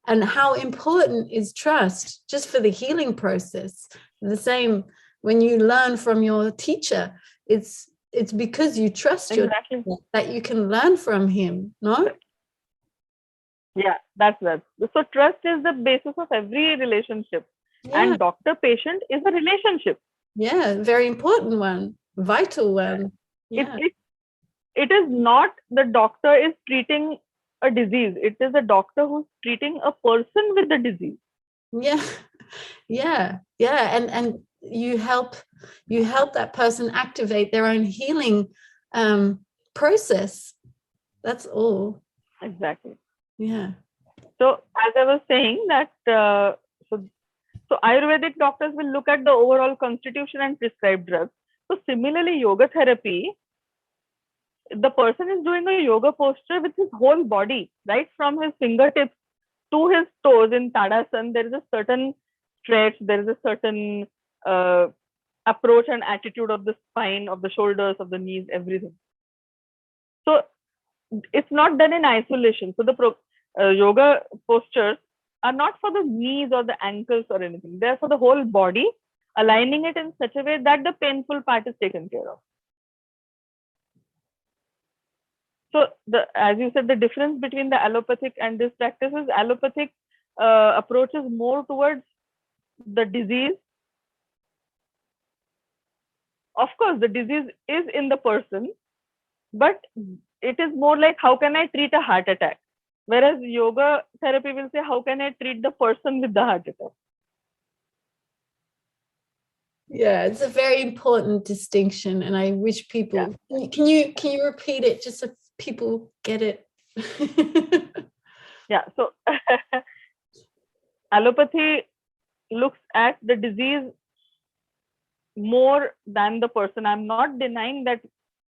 and how important is trust just for the healing process. The same when you learn from your teacher, it's because you trust your teacher that you can learn from him, no? Yeah, that's that. So trust is the basis of every relationship. And doctor-patient is a relationship. Yeah, very important one, vital one. Yeah. It is not the doctor is treating a disease. It is a doctor who's treating a person with the disease. Yeah. And you help that person activate their own healing process. That's all. Exactly. Yeah. So as I was saying that so Ayurvedic doctors will look at the overall constitution and prescribe drugs. So similarly, yoga therapy, the person is doing a yoga posture with his whole body, right from his fingertips to his toes. In Tadasana, there is a certain stretch, there is a certain approach and attitude of the spine, of the shoulders, of the knees, everything. So it's not done in isolation. So the yoga postures are not for the knees or the ankles or anything. They're for the whole body, aligning it in such a way that the painful part is taken care of. So as you said, the difference between the allopathic and this practice is allopathic approaches more towards the disease. Of course, the disease is in the person, but it is more like, how can I treat a heart attack? Whereas yoga therapy will say, how can I treat the person with the heart attack? Yeah, it's a very important distinction, and I wish people can you repeat it just so people get it? So allopathy looks at the disease more than the person. I'm not denying that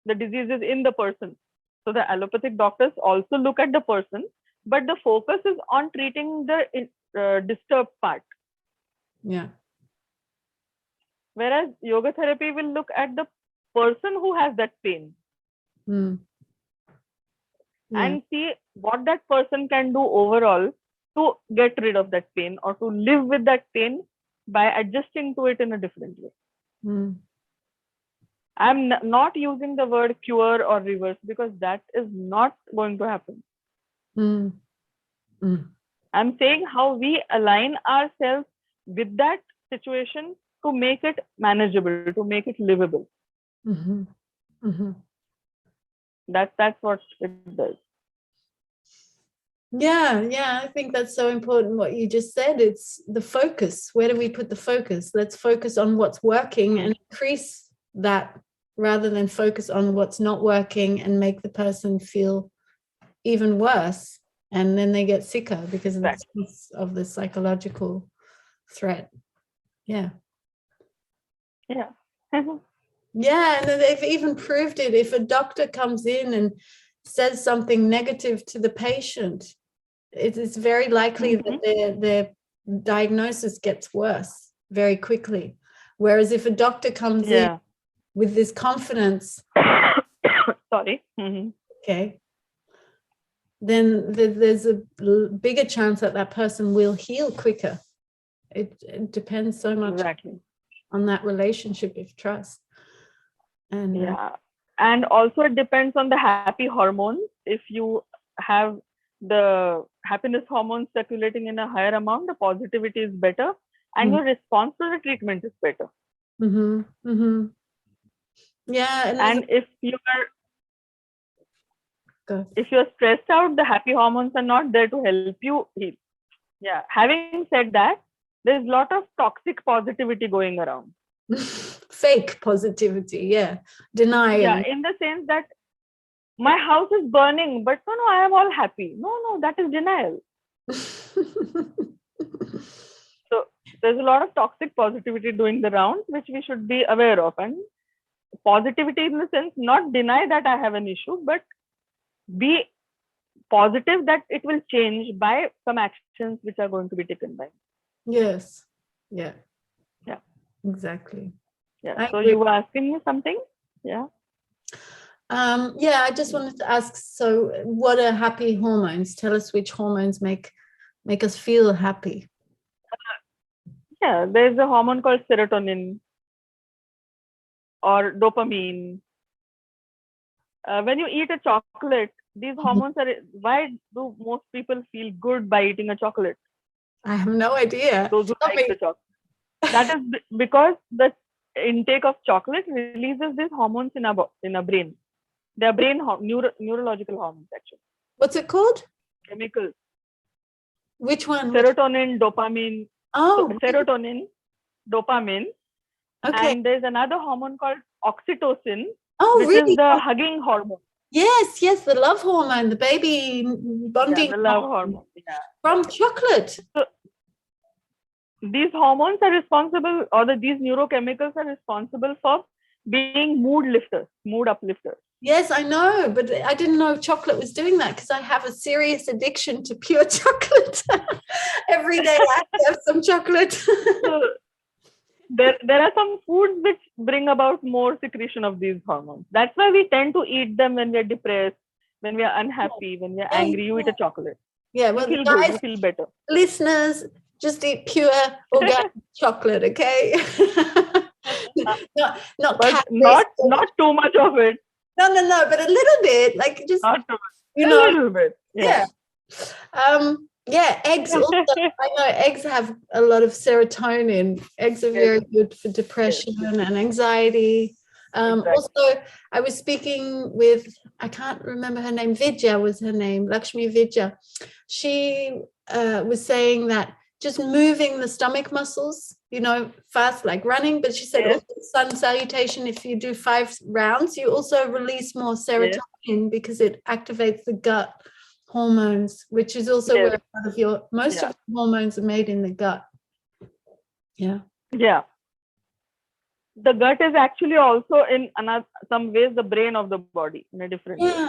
the disease is in the person. So the allopathic doctors also look at the person, but the focus is on treating the disturbed part. Yeah. Whereas yoga therapy will look at the person who has that pain and see what that person can do overall to get rid of that pain or to live with that pain by adjusting to it in a different way. Mm. I'm not using the word cure or reverse because that is not going to happen. Mm. Mm. I'm saying how we align ourselves with that situation to make it manageable, to make it livable. Mm-hmm. Mm-hmm. That's what it does. Yeah, I think that's so important what you just said. It's the focus. Where do we put the focus? Let's focus on what's working and increase that rather than focus on what's not working and make the person feel even worse. And then they get sicker because of the psychological threat. Yeah. Yeah. Yeah, and they've even proved it. If a doctor comes in and says something negative to the patient, it is very likely that their diagnosis gets worse very quickly. Whereas if a doctor comes in with this confidence, sorry, okay, then there's a bigger chance that person will heal quicker. It depends so much on that relationship of trust. And and also it depends on the happy hormones. If you have the happiness hormones circulating in a higher amount, the positivity is better and your response to the treatment is better. Mm-hmm. Mm-hmm. Yeah, and if you're stressed out, the happy hormones are not there to help you heal. Yeah. Having said that, there's a lot of toxic positivity going around. Fake positivity, denial. Yeah, in the sense that my house is burning, but no, I am all happy. No, that is denial. So there's a lot of toxic positivity doing the rounds, which we should be aware of. And positivity in the sense, not deny that I have an issue, but be positive that it will change by some actions which are going to be taken by. Yes. Yeah. Exactly. Yeah. So you were asking me something? Yeah. I just wanted to ask, so what are happy hormones? Tell us which hormones make us feel happy. There's a hormone called serotonin or dopamine. When you eat a chocolate, these hormones are, why do most people feel good by eating a chocolate? I have no idea. Those who like the chocolate. That is because the intake of chocolate releases these hormones in a brain. They are neurological hormones actually. What's it called? Chemicals. Which one? Serotonin, dopamine. Oh, so, serotonin, dopamine. Okay. And there's another hormone called oxytocin, which is the hugging hormone. Yes, the love hormone, the baby bonding. The love hormone. Yeah. From chocolate. So, these hormones are responsible, or these neurochemicals are responsible for being mood lifters, mood uplifters. Yes, I know, but I didn't know chocolate was doing that because I have a serious addiction to pure chocolate. Every day I have some chocolate. So, there are some foods which bring about more secretion of these hormones. That's why we tend to eat them when we're depressed, when we're unhappy, when we're angry. You eat a chocolate. Yeah, well, you feel guys, good, you feel better. Listeners, just eat pure organic chocolate, okay? not too much of it. No, but a little bit, like just a little bit. Eggs also. I know eggs have a lot of serotonin. Eggs are very good for depression and anxiety. Also, I was speaking with, I can't remember her name, Vidya was her name, Lakshmi Vidya. She was saying that just moving the stomach muscles, fast like running, but she said also sun salutation, if you do 5 rounds, you also release more serotonin because it activates the gut hormones, which is also where most of the hormones are made in the gut. The gut is actually also in some ways the brain of the body in a different way.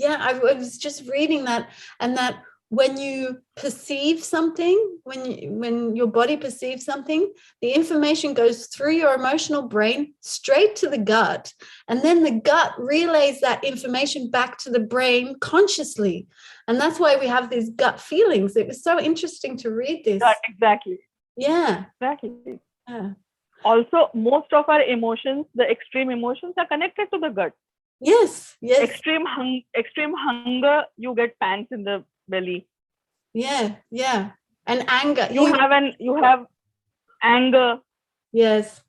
I was just reading that, and that when you perceive something, when your body perceives something, the information goes through your emotional brain straight to the gut, and then the gut relays that information back to the brain consciously. And that's why we have these gut feelings. It was so interesting to read this. Exactly. Yeah. Exactly. Yeah. Also, most of our emotions, the extreme emotions, are connected to the gut. Yes. Extreme hunger, you get pangs in the belly. Yeah. And anger. You have anger. Yes.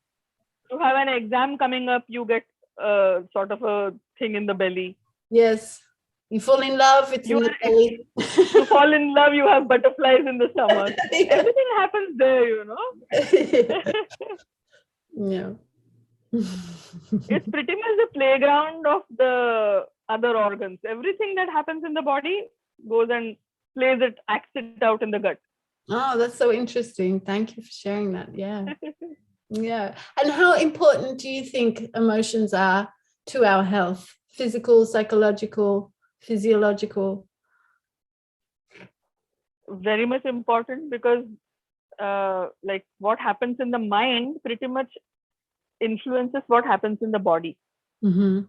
You have an exam coming up, you get sort of a thing in the belly. Yes. You fall in love, it's in the belly. You fall in love, you have butterflies in the stomach. Yeah. Everything happens there, you know. Yeah. It's pretty much the playground of the other organs. Everything that happens in the body goes and acts it out in the gut. Oh, that's so interesting. Thank you for sharing that. Yeah. Yeah. And how important do you think emotions are to our health? Physical, psychological, physiological? Very much important, because like what happens in the mind pretty much influences what happens in the body. Mm-hmm.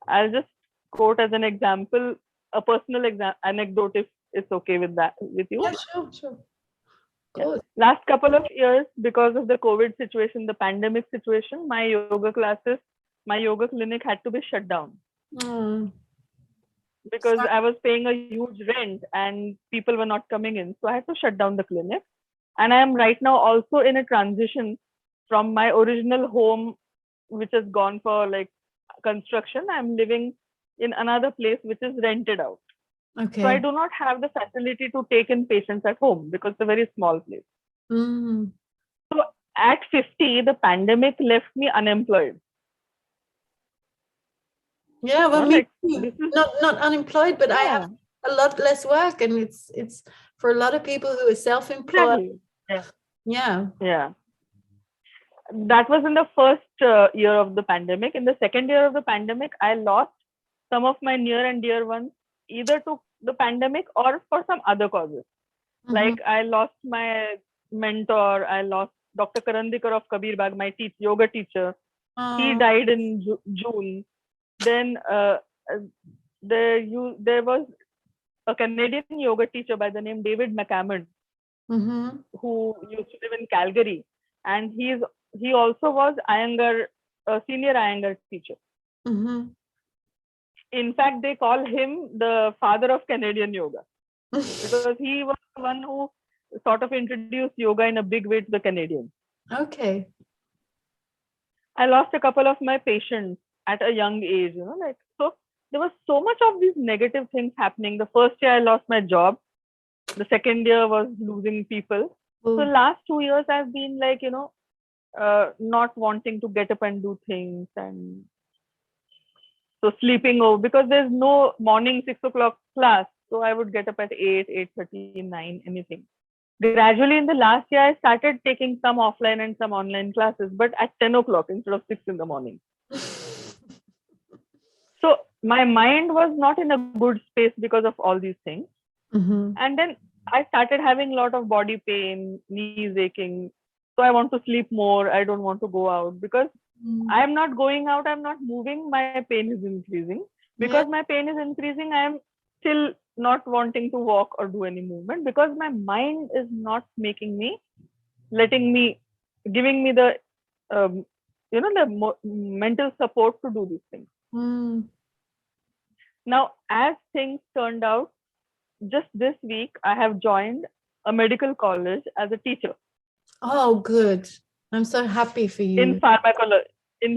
I'll just quote as an example, a personal anecdote, if it's okay with you. Yeah, sure. Yeah. Last couple of years, because of the COVID situation, the pandemic situation, my yoga clinic had to be shut down. Because I was paying a huge rent and people were not coming in. So I had to shut down the clinic. And I am right now also in a transition from my original home, which has gone for like construction. I'm living in another place which is rented out. Okay. So I do not have the facility to take in patients at home because it's a very small place. Mm. So at 50, the pandemic left me unemployed. Yeah, well, me too. Not unemployed, but I have a lot less work, and it's for a lot of people who are self-employed. Exactly. Yeah. That was in the first year of the pandemic. In the second year of the pandemic, I lost some of my near and dear ones, either to the pandemic or for some other causes. Mm-hmm. Like I lost my mentor. I lost Dr. Karandikhar of Kabirbag, my yoga teacher. He died in June. Then there was a Canadian yoga teacher by the name David McCammon, mm-hmm. who used to live in Calgary, and he also was a senior Iyengar teacher. Mm-hmm. In fact, they call him the father of Canadian yoga because he was the one who sort of introduced yoga in a big way to the Canadians. Okay. I lost a couple of my patients at a young age, so there was so much of these negative things happening. The first year I lost my job. The second year was losing people. So last 2 years I've been like, not wanting to get up and do things, and so sleeping over because there's no morning 6 o'clock class. So I would get up at 8, 8:30, 9, anything. Gradually in the last year, I started taking some offline and some online classes, but at 10 o'clock instead of 6 in the morning. So my mind was not in a good space because of all these things. Mm-hmm. And then I started having a lot of body pain, knees aching. So I want to sleep more. I don't want to go out because I'm not going out. I'm not moving. My pain is increasing. Because my pain is increasing, I am still not wanting to walk or do any movement because my mind is not giving me the, the mental support to do these things. Mm. Now, as things turned out, just this week, I have joined a medical college as a teacher. Oh, good. I'm so happy for you. In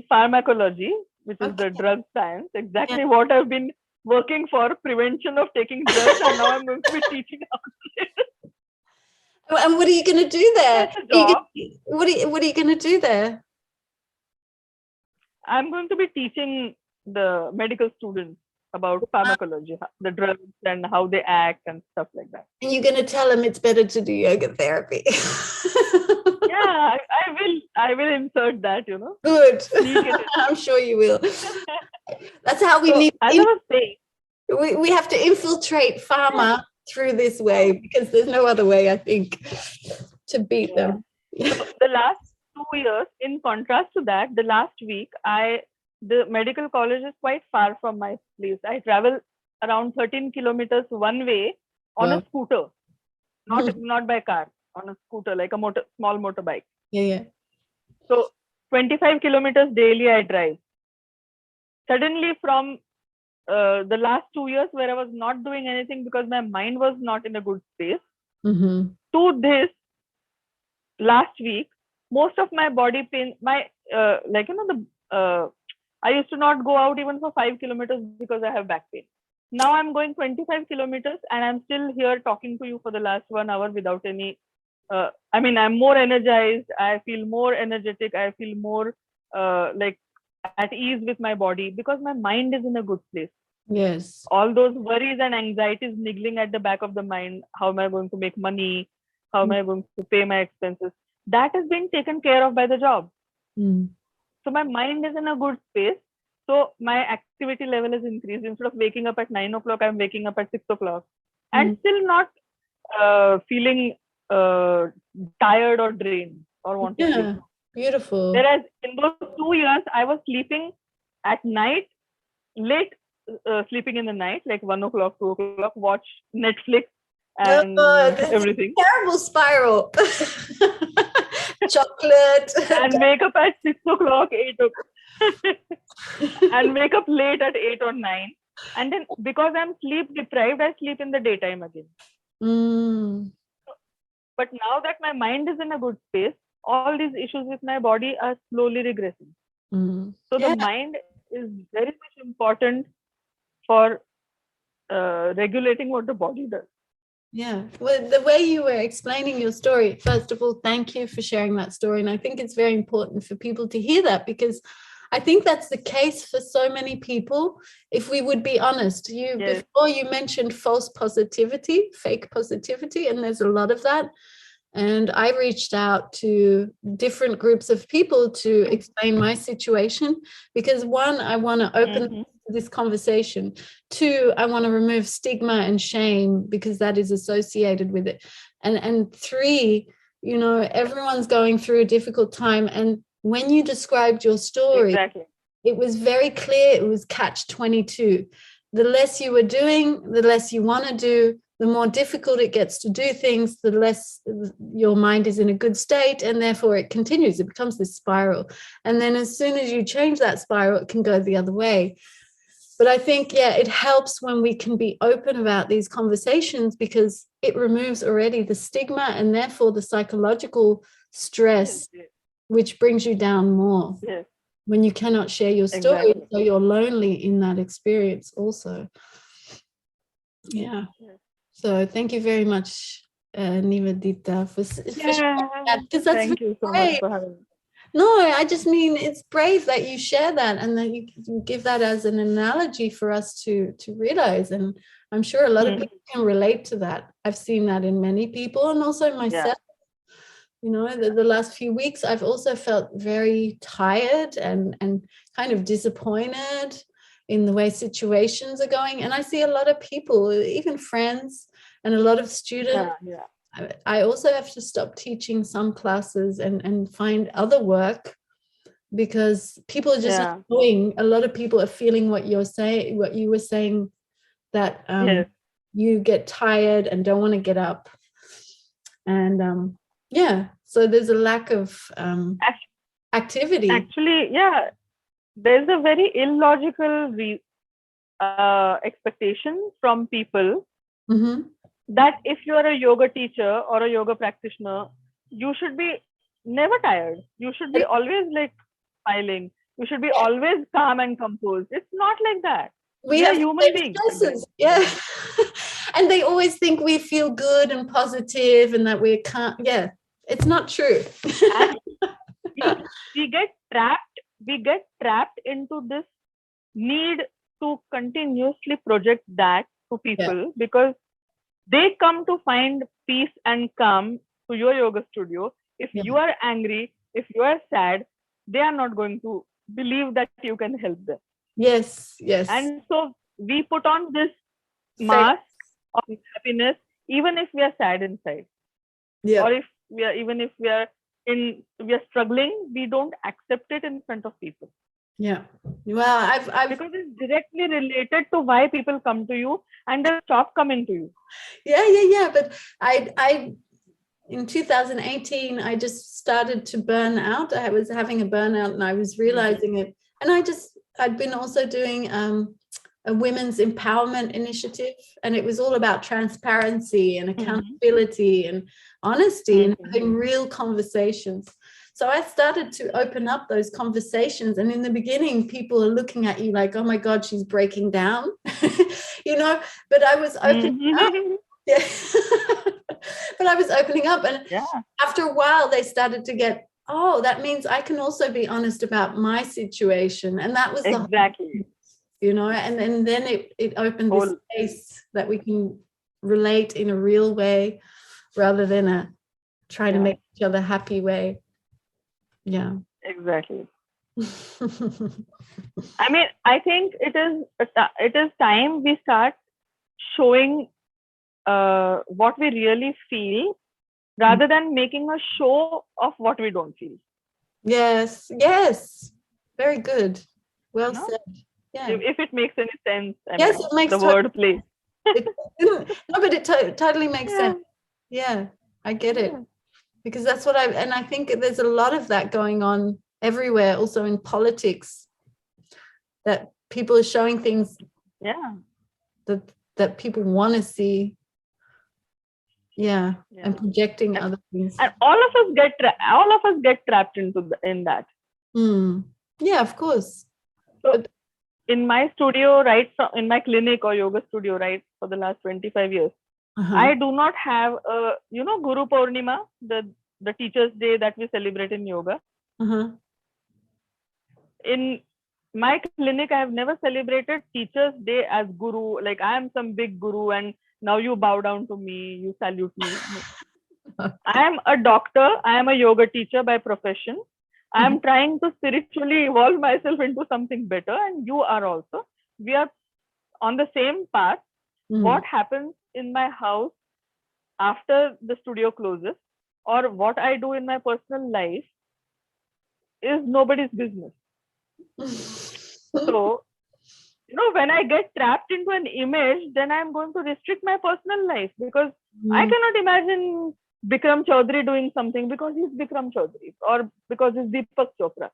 pharmacology, which is the drug science, exactly what I've been working for, prevention of taking drugs, and now I'm going to be teaching out there. And what are you going to do there? What are you going to do there? I'm going to be teaching the medical students about pharmacology, the drugs and how they act and stuff like that. And you're going to tell them it's better to do yoga therapy. Yeah, I will insert that, Good. I'm sure you will. That's how we need. As I was saying, we have to infiltrate pharma through this way, because there's no other way, I think, to beat them. So the last 2 years, in contrast to that, the last week, the medical college is quite far from my place. I travel around 13 kilometers one way on a scooter, not by car, on a scooter, like a small motorbike. Yeah. So 25 kilometers daily I drive. Suddenly, from the last 2 years where I was not doing anything because my mind was not in a good space, to this last week, most of my body pain, I used to not go out even for 5 kilometers because I have back pain. Now I'm going 25 kilometers and I'm still here talking to you for the last 1 hour without any, I'm more energized. I feel more energetic. I feel more at ease with my body because my mind is in a good place. Yes. All those worries and anxieties niggling at the back of the mind. How am I going to make money? How am I going to pay my expenses? That is being taken care of by the job. So my mind is in a good space. So my activity level is increased. Instead of waking up at 9 o'clock, I'm waking up at 6 o'clock and still not feeling tired or drained or want to sleep. Beautiful. Whereas in those 2 years, I was sleeping at night, late sleeping in the night, like 1 o'clock, 2 o'clock, watch Netflix and everything. Terrible spiral. Chocolate. And wake up at 6 o'clock, 8 o'clock. And wake up late at 8 or 9. And then because I'm sleep deprived, I sleep in the daytime again. But now that my mind is in a good space, all these issues with my body are slowly regressing. So the mind is very much important for regulating what the body does. Yeah. Well, the way you were explaining your story, first of all, thank you for sharing that story. And I think it's very important for people to hear that, because I think that's the case for so many people. If we would be honest, before you mentioned false positivity, fake positivity, and there's a lot of that. And I reached out to different groups of people to explain my situation, because one, I want to open this conversation. Two, I want to remove stigma and shame because that is associated with it. And three, everyone's going through a difficult time. And when you described your story, it was very clear it was catch-22. The less you were doing, the less you want to do, the more difficult it gets to do things, the less your mind is in a good state, and therefore it continues. It becomes this spiral. And then as soon as you change that spiral, it can go the other way. But I think, it helps when we can be open about these conversations, because it removes already the stigma and therefore the psychological stress, which brings you down more when you cannot share your story. So you're lonely in that experience also. Yeah. So thank you very much, Nivedita, for sharing that, because that's thank you so much for having me. No, I just mean it's brave that you share that and that you give that as an analogy for us to realize. And I'm sure a lot of people can relate to that. I've seen that in many people, and also myself. The last few weeks, I've also felt very tired and kind of disappointed in the way situations are going. And I see a lot of people, even friends and a lot of students. I also have to stop teaching some classes and find other work, because people are just not doing. A lot of people are feeling what you're saying, what you were saying, that you get tired and don't want to get up. And so there's a lack of activity. Actually, there's a very illogical expectation from people that if you are a yoga teacher or a yoga practitioner, you should be never tired. You should be always smiling. You should be always calm and composed. It's not like that. We are human beings. And they always think we feel good and positive and that we can't. It's not true. we get trapped into this need to continuously project that to people, because they come to find peace and calm to your yoga studio. If you are angry, if you are sad, they are not going to believe that you can help them. Yes. And so we put on this mask of happiness, even if we are sad inside, or if we are struggling, we don't accept it in front of people. Yeah. Well, because it's directly related to why people come to you and they stop coming to you. Yeah. But I in 2018, I just started to burn out. I was having a burnout and I was realizing it. And I'd been also doing a women's empowerment initiative, and it was all about transparency and accountability and honesty and having real conversations. So I started to open up those conversations. And in the beginning, people are looking at you like, oh my God, she's breaking down, but I was opening up. Yeah. But I was opening up, and after a while they started to get, oh, that means I can also be honest about my situation. And that was exactly, and then it opened this space that we can relate in a real way rather than a trying to make each other happy way. Yeah, exactly. I mean, I think it is time we start showing what we really feel, rather than making a show of what we don't feel. Yes, very good. Well said. Yeah. If it makes any sense. It makes the word play. No, but it totally makes sense. Yeah, I get it. Because that's what I think there's a lot of that going on everywhere, also in politics, that people are showing things that people want to see. And projecting other things. And all of us get trapped in that. Yeah, of course. So in my studio, in my clinic or yoga studio, for the last 25 years, I do not have a, Guru Purnima, the Teacher's Day that we celebrate in yoga. In my clinic, I have never celebrated Teacher's Day as Guru, like I am some big Guru and now you bow down to me, you salute me. I am a doctor, I am a yoga teacher by profession. I am trying to spiritually evolve myself into something better, and you are also. We are on the same path. What happens in my house after the studio closes, or what I do in my personal life, is nobody's business. So, when I get trapped into an image, then I'm going to restrict my personal life, because I cannot imagine Bikram Chaudhary doing something because he's Bikram Chaudhary or because he's Deepak Chopra.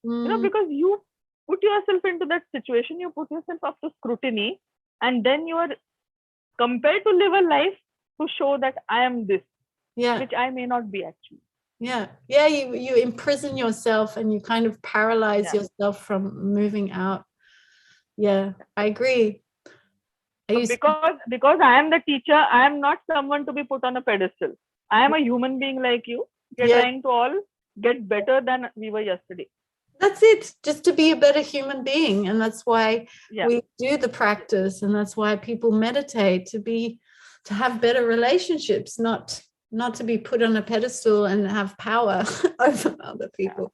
Because you put yourself into that situation, you put yourself up to scrutiny, and then you are compelled to live a life to show that I am this, which I may not be actually. You imprison yourself and you kind of paralyze yourself from moving out. I agree. Because I am the teacher, I am not someone to be put on a pedestal. I am a human being like you. We're trying to all get better than we were yesterday. That's it, just to be a better human being. And that's why we do the practice, and that's why people meditate, to have better relationships, not to be put on a pedestal and have power over other people.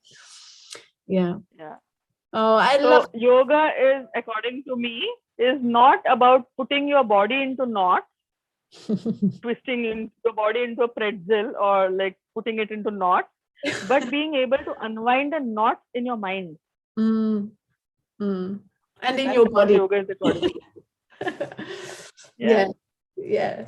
Oh, I love yoga is, according to me, is not about putting your body into knots, twisting your body into a pretzel, or like putting it into knots, but being able to unwind a knot in your mind. And in your body. Yoga is according to Yeah.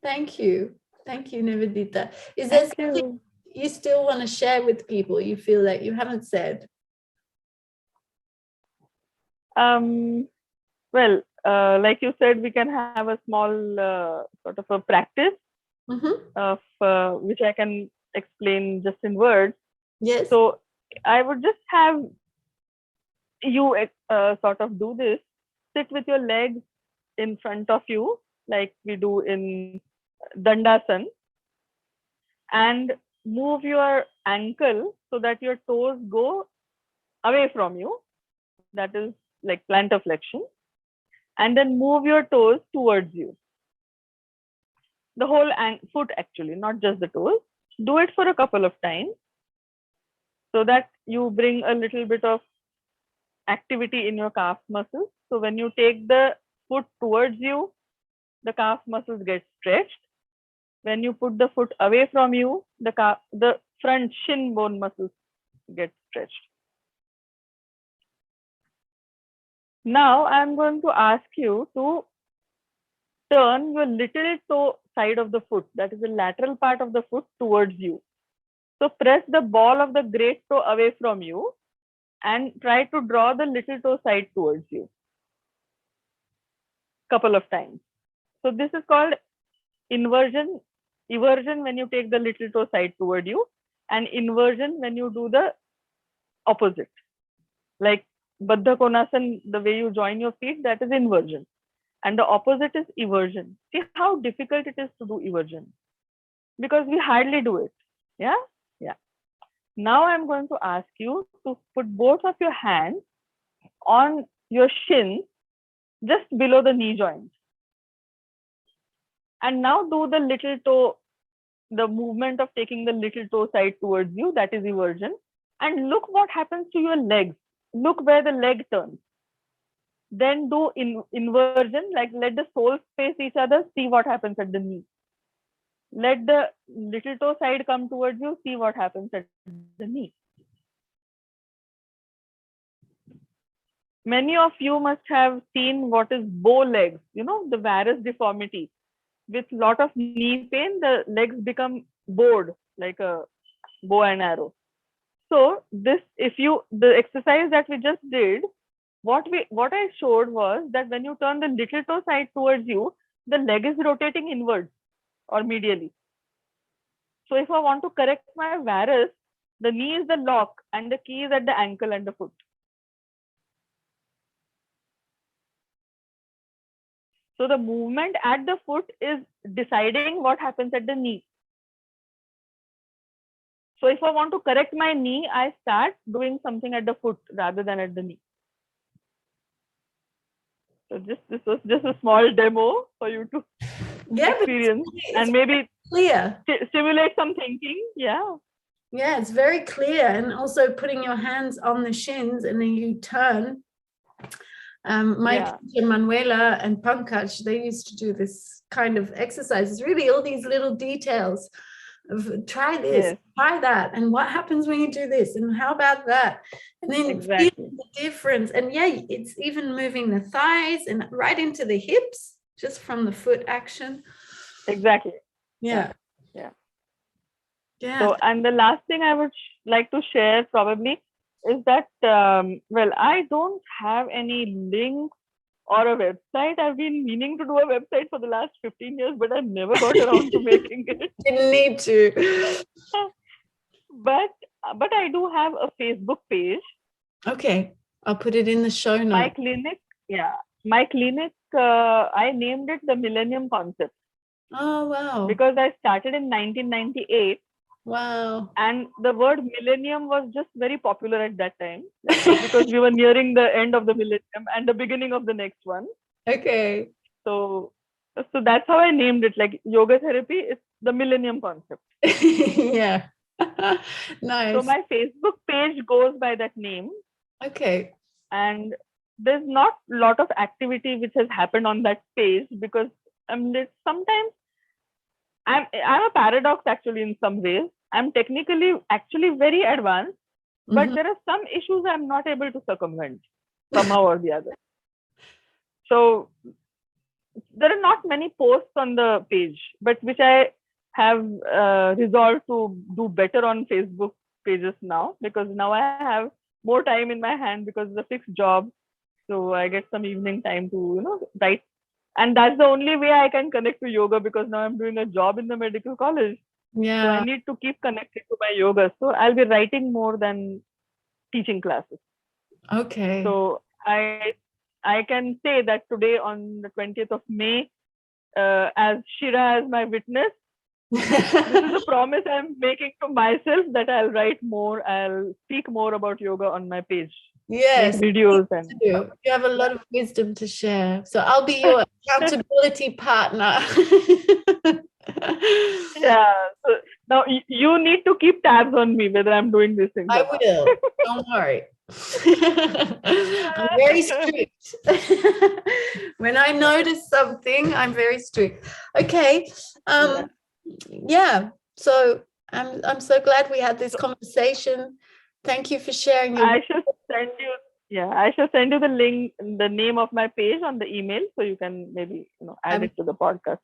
Thank you, Nivedita. Is there something you still want to share with people you feel that you haven't said? Well, like you said, we can have a small sort of a practice of which I can explain just in words. Yes. So I would just have you sort of do this. Sit with your legs in front of you, like we do in Dandasan, and move your ankle so that your toes go away from you. That is like plantar flexion. And then move your toes towards you. The whole foot, actually, not just the toes. Do it for a couple of times so that you bring a little bit of activity in your calf muscles. So when you take the foot towards you, the calf muscles get stretched. When you put the foot away from you, the front shin bone muscles get stretched. Now I'm going to ask you to turn your little toe side of the foot, that is the lateral part of the foot, towards you. So press the ball of the great toe away from you and try to draw the little toe side towards you. Couple of times. So this is called inversion, eversion when you take the little toe side toward you, and inversion when you do the opposite. Like Baddha Konasana, the way you join your feet, that is inversion. And the opposite is eversion. See how difficult it is to do eversion, because we hardly do it. Yeah? Yeah. Now I'm going to ask you to put both of your hands on your shins, just below the knee joint. And now do the little toe, the movement of taking the little toe side towards you, that is eversion. And look what happens to your legs. Look where the leg turns. Then do inversion, like let the soles face each other, see what happens at the knee. Let the little toe side come towards you, see what happens at the knee. Many of you must have seen what is bow legs, you know, the varus deformity. With lot of knee pain, the legs become bowed like a bow and arrow. So this, the exercise that we just did, what I showed was that when you turn the little toe side towards you, the leg is rotating inwards or medially. So if I want to correct my varus, the knee is the lock and the key is at the ankle and the foot. So the movement at the foot is deciding what happens at the knee. So if I want to correct my knee, I start doing something at the foot rather than at the knee. So this was just a small demo for you to experience and maybe clear. Stimulate some thinking. Yeah. Yeah, it's very clear. And also putting your hands on the shins and then you turn. My teacher Manuela and Pankaj, they used to do this kind of exercise. It's really all these little details of try this, try that, and what happens when you do this, and how about that, and then feel the difference. And it's even moving the thighs and right into the hips just from the foot action. Exactly. Yeah. So, and the last thing I would like to share probably is that, I don't have any link or a website. I've been meaning to do a website for the last 15 years, but I never got around to making it. Didn't need to. But I do have a Facebook page. Okay, I'll put it in the show notes. My clinic, I named it the Millennium Concept. Oh, wow. Because I started in 1998. Wow. And the word millennium was just very popular at that time because we were nearing the end of the millennium and the beginning of the next one. Okay. So that's how I named it. Like yoga therapy is the Millennium Concept. Yeah. Nice. So my Facebook page goes by that name. Okay. And there's not a lot of activity which has happened on that page because sometimes I'm a paradox actually in some ways. I'm technically actually very advanced, but there are some issues I'm not able to circumvent somehow or the other. So there are not many posts on the page, but which I have resolved to do better on Facebook pages now, because now I have more time in my hand because it's a fixed job. So I get some evening time to, write. And that's the only way I can connect to yoga, because now I'm doing a job in the medical college. Yeah. So I need to keep connected to my yoga. So I'll be writing more than teaching classes. Okay. So I can say that today on the 20th of May, as Shira as my witness, this is a promise I'm making to myself that I'll write more. I'll speak more about yoga on my page. Yes, make videos and you have a lot of wisdom to share. So I'll be your accountability partner. Yeah. So now you need to keep tabs on me whether I'm doing these things. I will. Don't worry. I'm very strict. When I notice something, I'm very strict. Okay. Yeah. So I'm so glad we had this conversation. Thank you for sharing your. I should send you. Yeah, I shall send you the link, the name of my page on the email, so you can maybe add it to the podcast.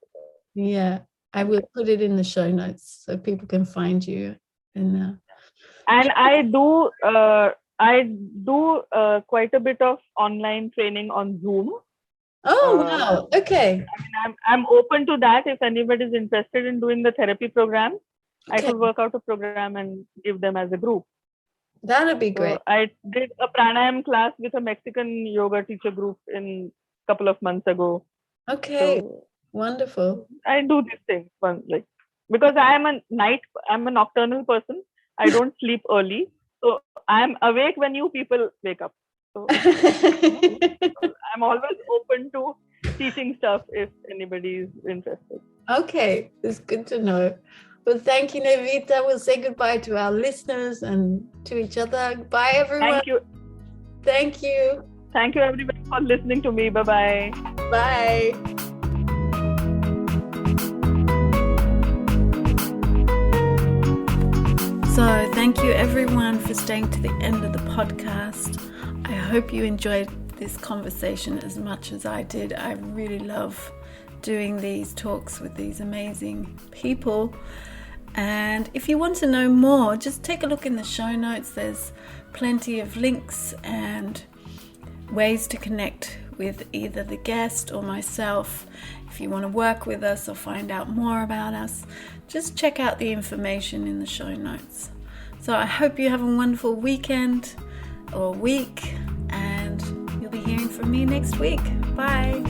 Yeah, I will put it in the show notes so people can find you. And I do quite a bit of online training on Zoom. Oh wow! Okay. I mean, I'm open to that. If anybody is interested in doing the therapy program, I could work out a program and give them as a group. That'd be great. I did a pranayam class with a Mexican yoga teacher group in a couple of months ago. Okay, so, wonderful. I do these things because I'm a nocturnal person. I don't sleep early, so I'm awake when you people wake up. So I'm always open to teaching stuff if anybody is interested. Okay, it's good to know. Well, thank you, Nivedita. We'll say goodbye to our listeners and to each other. Bye, everyone. Thank you. Thank you. Thank you, everybody, for listening to me. Bye-bye. Bye. So, thank you, everyone, for staying to the end of the podcast. I hope you enjoyed this conversation as much as I did. I really love doing these talks with these amazing people. And if you want to know more, just take a look in the show notes. There's plenty of links and ways to connect with either the guest or myself. If you want to work with us or find out more about us, just check out the information in the show notes. So I hope you have a wonderful weekend or week, and you'll be hearing from me next week. Bye.